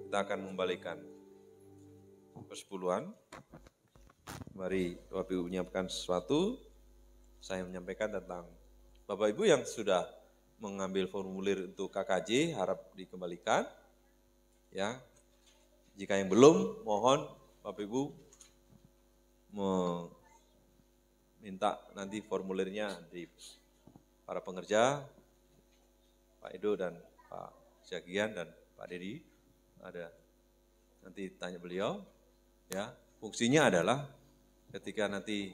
Speaker 4: kita akan membalikan persepuluhan. Mari Bapak Ibu menyiapkan sesuatu. Saya menyampaikan tentang Bapak Ibu yang sudah mengambil formulir untuk KKJ, harap dikembalikan. Ya, jika yang belum, mohon Bapak Ibu meminta nanti formulirnya di para pengerja, Pak Edo dan Pak Syagian dan Pak Dedi. Ada nanti tanya beliau. Ya, fungsinya adalah ketika nanti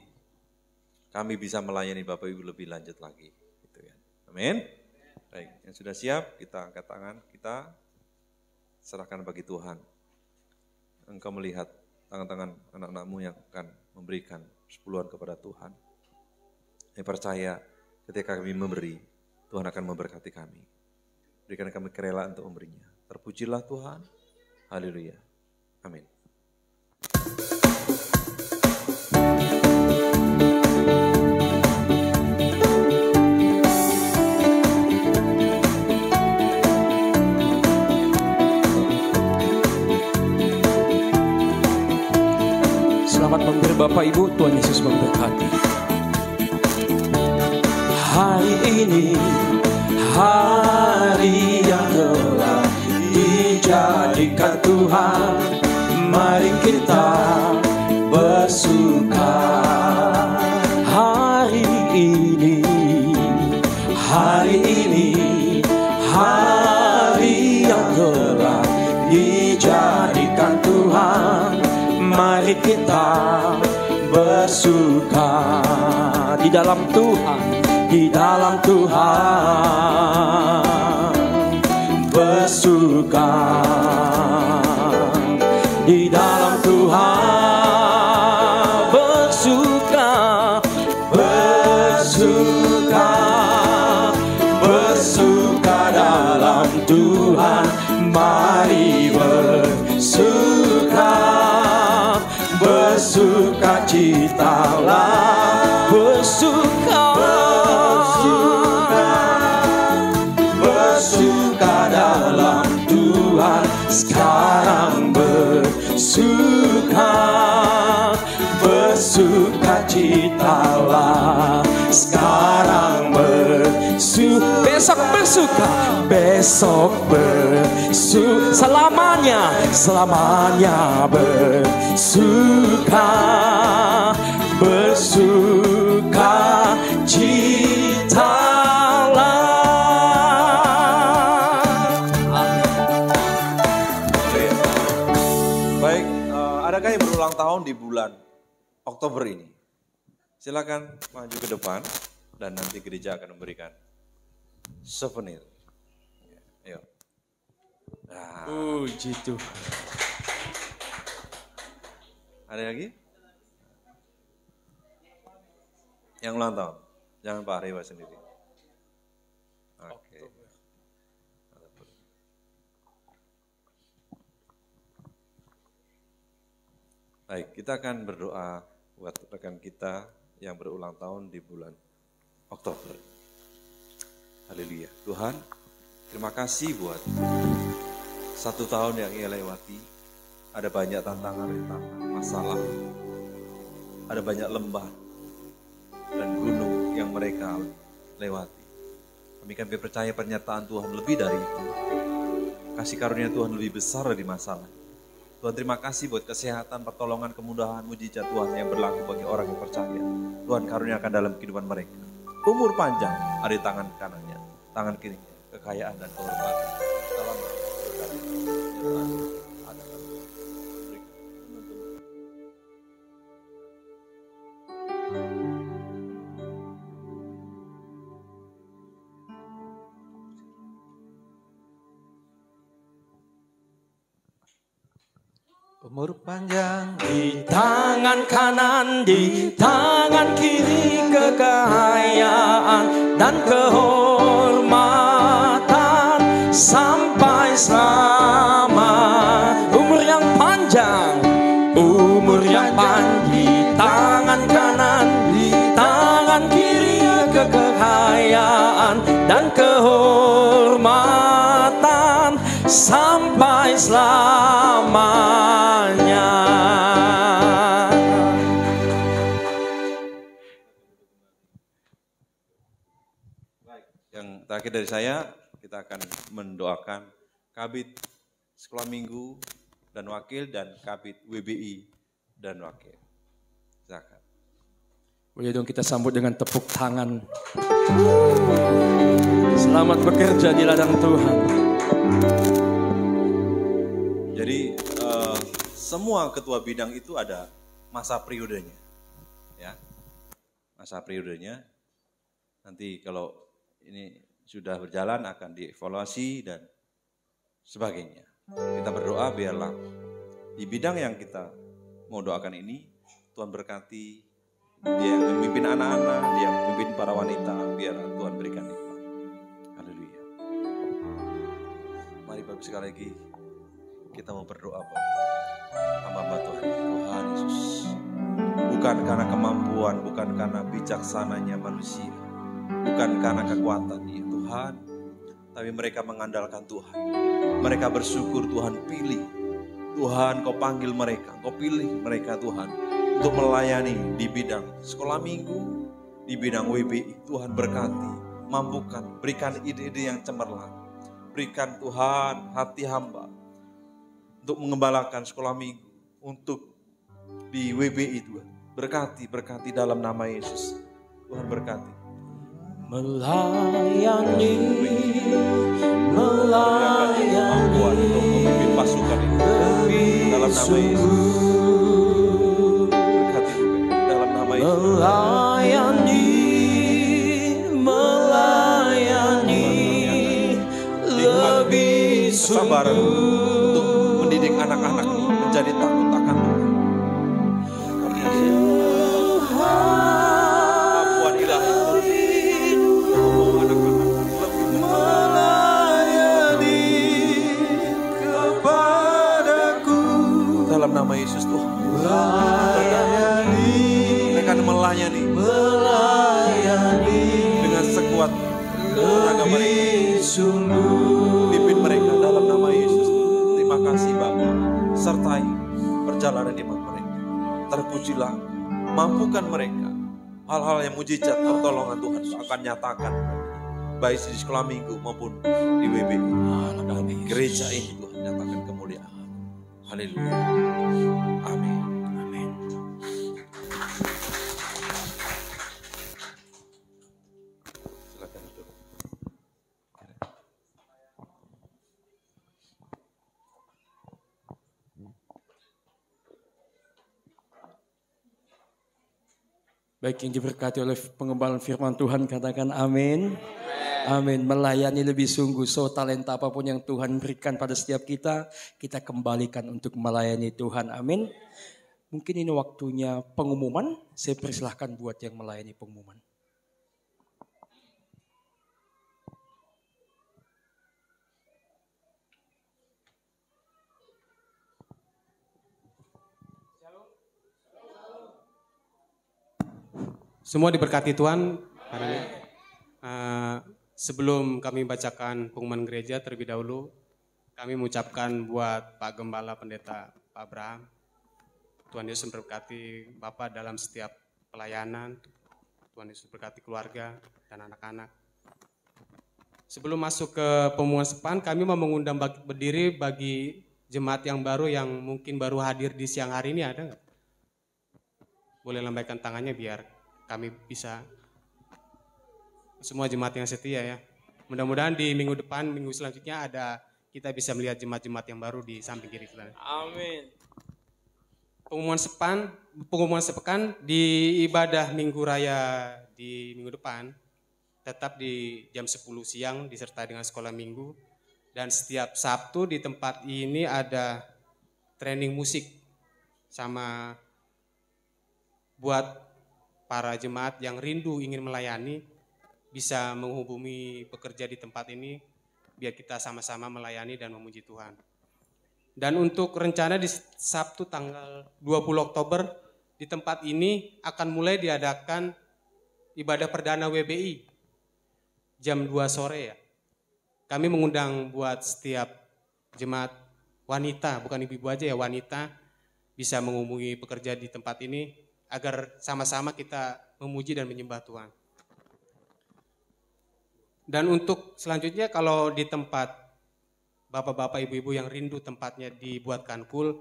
Speaker 4: kami bisa melayani Bapak Ibu lebih lanjut lagi. Gitu ya. Amin. Baik, yang sudah siap, kita angkat tangan, kita serahkan bagi Tuhan. Engkau melihat tangan-tangan anak-anakmu yang akan memberikan sepuluhan kepada Tuhan. Yang percaya ketika kami memberi, Tuhan akan memberkati kami. Berikan kami kerelaan untuk memberinya. Terpujilah Tuhan. Haleluya. Amin.
Speaker 1: Selamat memberi Bapak Ibu, Tuhan Yesus memberkati. Hari ini, hari yang telah dijadikan Tuhan, mari kita bersuka. Hari ini, hari yang telah dijadikan Tuhan, mari kita bersuka di dalam Tuhan, bersuka di dalam Tuhan, bersuka dalam Tuhan, mari bersuka citalah, bersuka dalam Tuhan, sekarang bersuka citalah, sekarang besok selamanya bersuka citalah.
Speaker 4: Baik, adakah yang berulang tahun di bulan Oktober ini? Silakan maju ke depan dan nanti gereja akan memberikan souvenir. Ayo. Nah.
Speaker 1: Puji Tuhan.
Speaker 4: Ada lagi? Yang ulang tahun? Jangan Pak Rewa sendiri. Oke. Baik, kita akan berdoa buat rekan kita yang berulang tahun di bulan Oktober. Haleluya. Tuhan, terima kasih buat 1 tahun yang ia lewati. Ada banyak tantangan, masalah. Ada banyak lembah dan gunung yang mereka lewati. Kami kan percaya pernyataan Tuhan lebih dari itu. Kasih karunia Tuhan lebih besar dari masalah. Tuhan, terima kasih buat kesehatan, pertolongan, kemudahan, mujizat Tuhan yang berlaku bagi orang yang percaya. Tuhan karuniakan dalam kehidupan mereka. Umur panjang ada di tangan kanannya, tangan kirinya, kekayaan dan kehormatan. Salam berkati. Tuhan ada.
Speaker 2: Umur panjang
Speaker 1: di tangan kanan, di tangan kiri, kekayaan dan kehormatan sampai selama. Umur yang panjang, umur yang panjang, di tangan kanan, di tangan kiri, kekayaan dan kehormatan sampai selamanya.
Speaker 4: Yang terakhir dari saya, kita akan mendoakan Kabid Sekolah Minggu dan Wakil dan Kabid WBI dan Wakil. Silakan.
Speaker 1: Boleh dong kita sambut dengan tepuk tangan. Selamat bekerja di ladang Tuhan.
Speaker 4: Jadi semua ketua bidang itu ada masa periodenya, ya, masa periodenya. Nanti kalau ini sudah berjalan akan dievaluasi dan sebagainya. Kita berdoa biarlah di bidang yang kita mau doakan ini Tuhan berkati, dia yang memimpin anak-anak, dia yang memimpin para wanita, biar Tuhan berikan hikmat. Haleluya. Mari Bapak sekali lagi kita mau berdoa Bapak. Hamba Tuhan, Tuhan Yesus. Bukan karena kemampuan, bukan karena bijaksananya manusia, bukan karena kekuatan dia Tuhan, tapi mereka mengandalkan Tuhan. Mereka bersyukur Tuhan pilih. Tuhan kau panggil mereka, kau pilih mereka Tuhan untuk melayani di bidang sekolah minggu, di bidang WBI. Tuhan berkati, mampukan, berikan ide-ide yang cemerlang. Berikan Tuhan hati hamba untuk mengembalakan sekolah minggu, untuk di WBI Tuhan. Berkati dalam nama Yesus. Tuhan berkati.
Speaker 1: Melayani
Speaker 4: Kemampuan untuk memimpin pasukan ini dalam nama Yesus. Berkati dalam nama Yesus.
Speaker 1: Melayani lebih
Speaker 4: kesabaran untuk mendidik anak-anak menjadi takut akan Tuhan. Kemampuan ilahi dalam nama Yesus Tuhan. Mereka melayani dengan sekuat tenaga mereka. Pimpin mereka dalam nama Yesus. Terima kasih Bapa. Sertai perjalanan iman mereka. Terpujilah, mampukan mereka. Hal-hal yang mujizat pertolongan Tuhan akan nyatakan baik di sekolah minggu maupun di WBI. Dan gereja ini Tuhan nyatakan kemuliaan. Haleluya. Amin. Amin. Silakan duduk.
Speaker 1: Baik, yang diberkati oleh pengembalaan firman Tuhan, katakan amin. Amin. Melayani lebih sungguh. So talenta apapun yang Tuhan berikan pada setiap kita, kita kembalikan untuk melayani Tuhan. Amin. Mungkin ini waktunya pengumuman. Saya persilahkan buat yang melayani pengumuman.
Speaker 5: Semua diberkati Tuhan. Sebelum kami bacakan pengumuman gereja terlebih dahulu, kami mengucapkan buat Pak Gembala Pendeta Pak Abraham, Tuhan Yesus memberkati Bapak dalam setiap pelayanan, Tuhan Yesus berkati keluarga dan anak-anak. Sebelum masuk ke pengumuman sepan, kami mau mengundang berdiri bagi jemaat yang baru yang mungkin baru hadir di siang hari ini, ada nggak? Boleh lambaikan tangannya biar kami bisa. Semua jemaat yang setia ya. Mudah-mudahan di minggu depan, minggu selanjutnya kita bisa melihat jemaat-jemaat yang baru di samping kiri kita.
Speaker 1: Amin.
Speaker 5: Pengumuman sepekan di ibadah Minggu Raya di minggu depan tetap di jam 10 siang disertai dengan sekolah minggu, dan setiap Sabtu di tempat ini ada training musik sama buat para jemaat yang rindu ingin melayani bisa menghubungi pekerja di tempat ini biar kita sama-sama melayani dan memuji Tuhan. Dan untuk rencana di Sabtu tanggal 20 Oktober di tempat ini akan mulai diadakan ibadah perdana WBI jam 2 sore ya. Kami mengundang buat setiap jemaat wanita, bukan ibu-ibu aja ya, wanita bisa menghubungi pekerja di tempat ini agar sama-sama kita memuji dan menyembah Tuhan. Dan untuk selanjutnya kalau di tempat bapak-bapak ibu-ibu yang rindu tempatnya dibuatkan kul,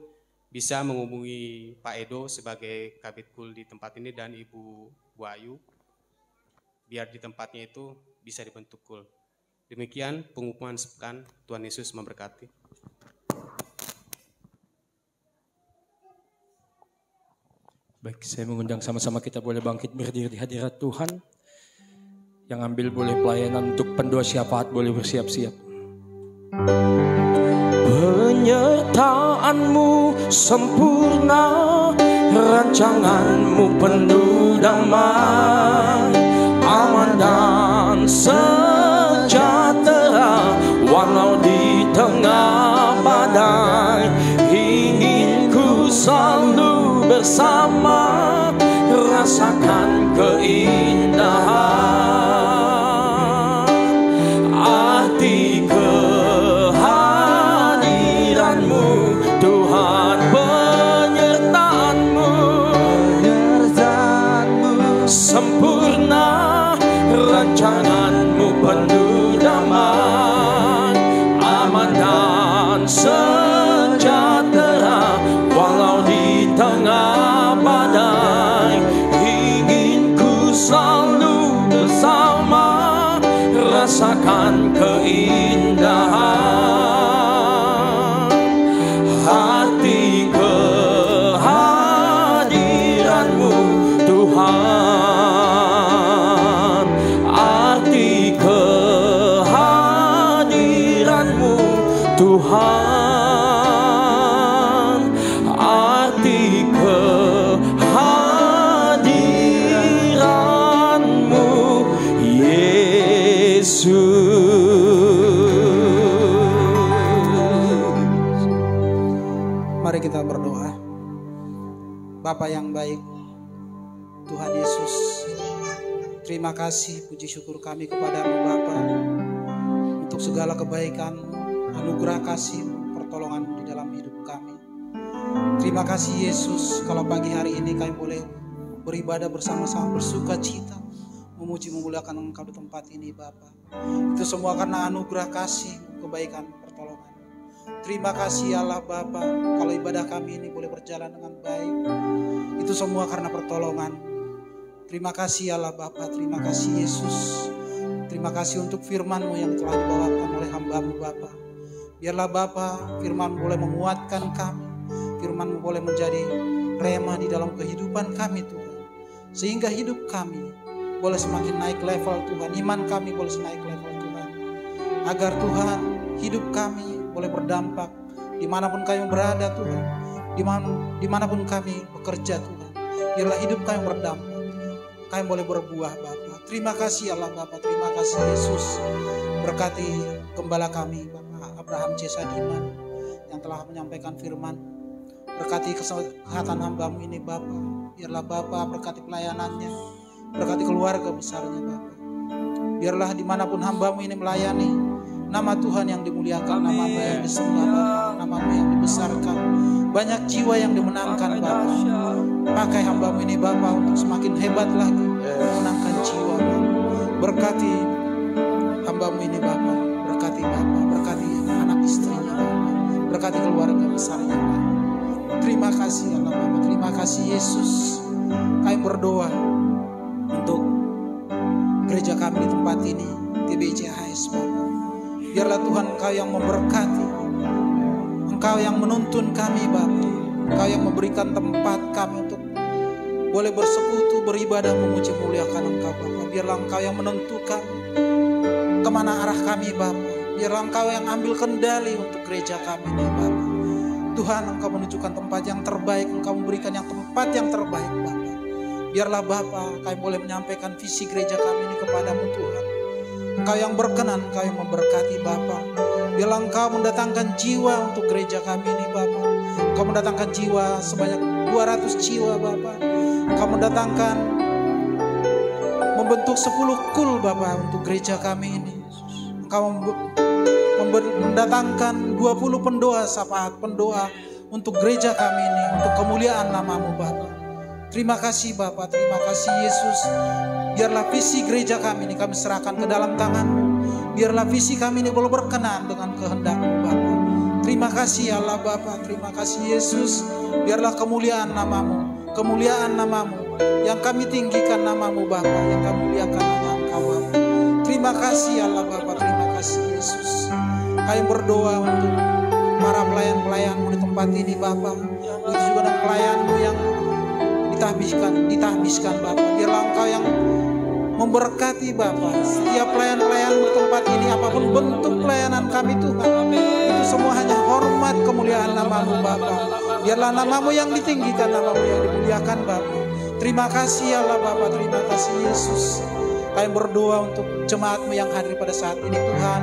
Speaker 5: bisa menghubungi Pak Edo sebagai Kabid Kul di tempat ini dan Ibu Bu Ayu, biar di tempatnya itu bisa dibentuk kul. Demikian pengumuman sepekan, Tuhan Yesus memberkati.
Speaker 1: Baik, saya mengundang sama-sama kita boleh bangkit berdiri di hadirat Tuhan. Yang ambil boleh pelayanan untuk pendoa syafaat boleh bersiap-siap. Penyertaanmu sempurna, rancanganmu penuh damai, aman dan sejahtera walau di tengah badai. Ingin ku selalu bersama, rasakan keindahan arti kehadiranmu Tuhan, penyertaanmu sempurna, rancanganmu penuh damai, aman dan sejahtera walau di tengah badai. Ingin ku selalu bersama, rasakan keindahan hati kehadiranmu Tuhan, arti kehadiranmu Tuhan, arti kehadiranmu Yesus.
Speaker 6: Mari kita berdoa. Bapa yang baik, Tuhan Yesus, terima kasih, puji syukur kami kepadamu Bapa untuk segala kebaikan, anugerah kasih, pertolongan di dalam hidup kami. Terima kasih Yesus, kalau pagi hari ini kami boleh beribadah bersama-sama, bersuka cita, memuji memuliakan Engkau di tempat ini Bapa. Itu semua karena anugerah kasih, kebaikan, pertolongan. Terima kasih Allah Bapa, kalau ibadah kami ini boleh berjalan dengan baik. Itu semua karena pertolongan. Terima kasih Allah Bapa, terima kasih Yesus. Terima kasih untuk firman-Mu yang telah dibawakan oleh hamba-Mu Bapa. Biarlah Bapa, firman-Mu boleh menguatkan kami. Firman-Mu boleh menjadi rema di dalam kehidupan kami Tuhan. Sehingga hidup kami boleh semakin naik level Tuhan. Iman kami boleh naik level Tuhan. Agar Tuhan, hidup kami boleh berdampak dimanapun kami berada Tuhan. Dimanapun kami bekerja Tuhan. Biarlah hidup kami berdampak. Kami boleh berbuah Bapa. Terima kasih Allah Bapa, terima kasih Yesus. Berkati gembala kami Bapak Abraham C. Sadiman yang telah menyampaikan firman. Berkati kesehatan hamba-Mu ini Bapa. Biarlah Bapa berkati pelayanannya, berkati keluarga besarnya Bapa. Biarlah dimanapun hamba-Mu ini melayani, nama Tuhan yang dimuliakan, nama-Mu yang disembah Bapa, nama-Mu yang dibesarkan. Banyak jiwa yang dimenangkan Bapa. Pakai hamba-Mu ini Bapa untuk semakin hebat lagi memenangkan jiwa Bapa. Berkati hamba-Mu ini Bapa, berkati Bapa, berkati anak istrinya Bapa, berkati keluarga besarnya Bapa. Terima kasih Allah Bapa, terima kasih Yesus. Kami berdoa untuk gereja kami di tempat ini, TBCHS Bapa. Biarlah Tuhan Engkau yang memberkati, Engkau yang menuntun kami Bapa, Engkau yang memberikan tempat kami untuk boleh bersekutu, beribadah, memuji muliakan Engkau Bapa. Biarlah Engkau yang menentukan kemana arah kami Bapa. Biarlah Engkau yang ambil kendali untuk gereja kami ini Bapa. Tuhan Tuhan Engkau menunjukkan tempat yang terbaik, Engkau memberikan tempat yang terbaik Bapa. Biarlah Bapa kami boleh menyampaikan visi gereja kami ini kepadamu Tuhan. Engkau yang berkenan, Engkau yang memberkati Bapa. Biarlah Engkau mendatangkan jiwa untuk gereja kami ini Bapa. Engkau mendatangkan jiwa sebanyak 200 jiwa Bapa. Engkau mendatangkan membentuk 10 kul Bapa untuk gereja kami ini. Engkau mendatangkan 20 pendoa, syafaat pendoa untuk gereja kami ini, untuk kemuliaan nama-Mu Bapa. Terima kasih Bapa, terima kasih Yesus. Biarlah visi gereja kami ini kami serahkan ke dalam tangan-Mu. Biarlah visi kami ini boleh berkenan dengan kehendak-Mu Bapa. Terima kasih Allah Bapa, terima kasih Yesus. Biarlah kemuliaan nama-Mu, kemuliaan nama-Mu, yang kami tinggikan nama-Mu Bapa, yang kami muliakan hanya Engkau Bapa. Terima kasih Allah Bapa, terima kasih Yesus. Kami berdoa untuk para pelayan-pelayan-Mu di tempat ini Bapa. Begitu juga dengan pelayan-Mu yang ditahbiskan Bapa. Biarlah Engkau yang memberkati Bapa. Setiap pelayan-pelayan-Mu di tempat ini, apapun bentuk pelayanan kami Tuhan, itu semua hanya hormat kemuliaan nama-Mu Bapa. Biarlah nama-Mu yang ditinggikan, nama-Mu yang dimuliakan Bapa. Terima kasih Allah Bapa, terima kasih Yesus. Kami berdoa untuk jemaat-Mu yang hadir pada saat ini Tuhan.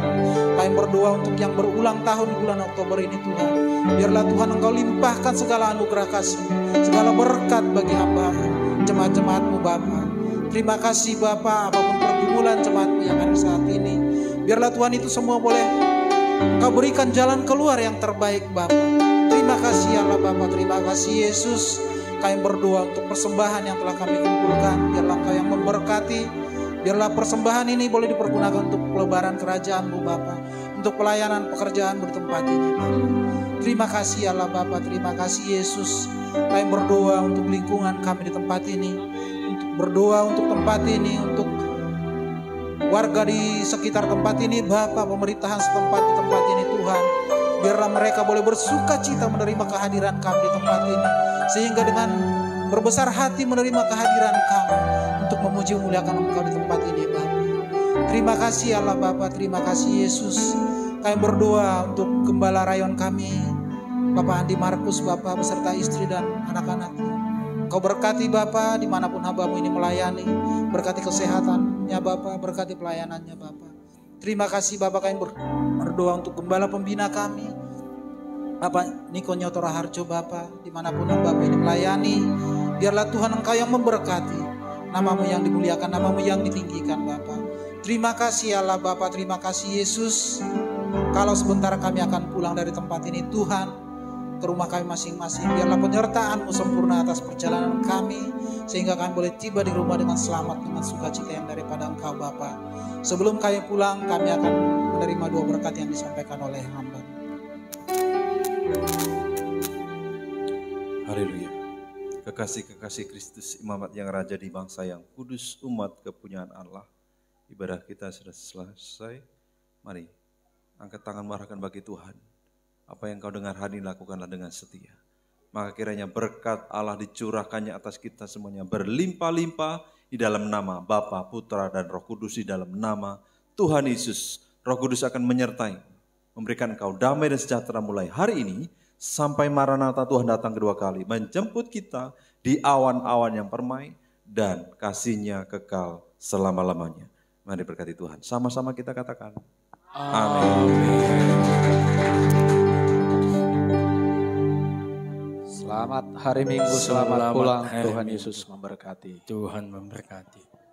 Speaker 6: Kami berdoa untuk yang berulang tahun di bulan Oktober ini Tuhan. Biarlah Tuhan Engkau limpahkan segala anugerah kasih, segala berkat bagi hamba jemaat-jemaat-Mu Bapa. Terima kasih Bapa, apapun pergumulan jemaat-Mu yang hadir saat ini, biarlah Tuhan itu semua boleh Engkau berikan jalan keluar yang terbaik Bapa. Terima kasih Allah Bapa, terima kasih Yesus. Kami berdoa untuk persembahan yang telah kami kumpulkan, biarlah Engkau yang memberkati. Biarlah persembahan ini boleh dipergunakan untuk pelebaran kerajaan-Mu Bapa, untuk pelayanan pekerjaan-Mu di tempat ini Bapa. Terima kasih Allah Bapa, terima kasih Yesus. Kami berdoa untuk lingkungan kami di tempat ini, untuk berdoa untuk tempat ini, untuk warga di sekitar tempat ini Bapa, pemerintahan setempat di tempat ini Tuhan. Biarlah mereka boleh bersuka cita menerima kehadiran kami di tempat ini, sehingga dengan berbesar hati menerima kehadiran kami untuk memuji memuliakan Engkau di tempat ini Bapa. Terima kasih Allah Bapa, terima kasih Yesus. Kami berdoa untuk gembala rayon kami, Bapak Andi Markus Bapa beserta istri dan anak-anaknya. Engkau berkati Bapa dimanapun hamba-Mu ini melayani, berkati kesehatannya Bapa, berkati pelayanannya Bapa. Terima kasih Bapa, kami berdoa untuk gembala pembina kami, Bapak Niko Nyotora Harjo Bapa, dimanapun hamba-Mu ini melayani, biarlah Tuhan Engkau yang memberkati, nama-Mu yang dimuliakan, nama-Mu yang ditinggikan Bapa. Terima kasih Allah Bapa, terima kasih Yesus. Kalau sebentar kami akan pulang dari tempat ini Tuhan, ke rumah kami masing-masing, biarlah penyertaan-Mu sempurna atas perjalanan kami, sehingga kami boleh tiba di rumah dengan selamat, dengan sukacita yang daripada Engkau Bapa. Sebelum kami pulang, kami akan menerima dua berkat yang disampaikan oleh hamba.
Speaker 4: Haleluya. Kekasih-kekasih Kristus, imamat yang raja di bangsa yang kudus, umat kepunyaan Allah. Ibadah kita sudah selesai. Mari, angkat tangan marahkan bagi Tuhan. Apa yang kau dengar hari ini lakukanlah dengan setia. Maka kiranya berkat Allah dicurahkannya atas kita semuanya berlimpah-limpah di dalam nama Bapa, Putra, dan Roh Kudus, di dalam nama Tuhan Yesus. Roh Kudus akan menyertai, memberikan kau damai dan sejahtera mulai hari ini sampai Maranatha Tuhan datang kedua kali, menjemput kita di awan-awan yang permai dan kasih-Nya kekal selama-lamanya. Mari berkati Tuhan. Sama-sama kita katakan. Amin.
Speaker 2: Selamat hari Minggu, selamat pulang. Tuhan Yesus memberkati.
Speaker 1: Tuhan memberkati.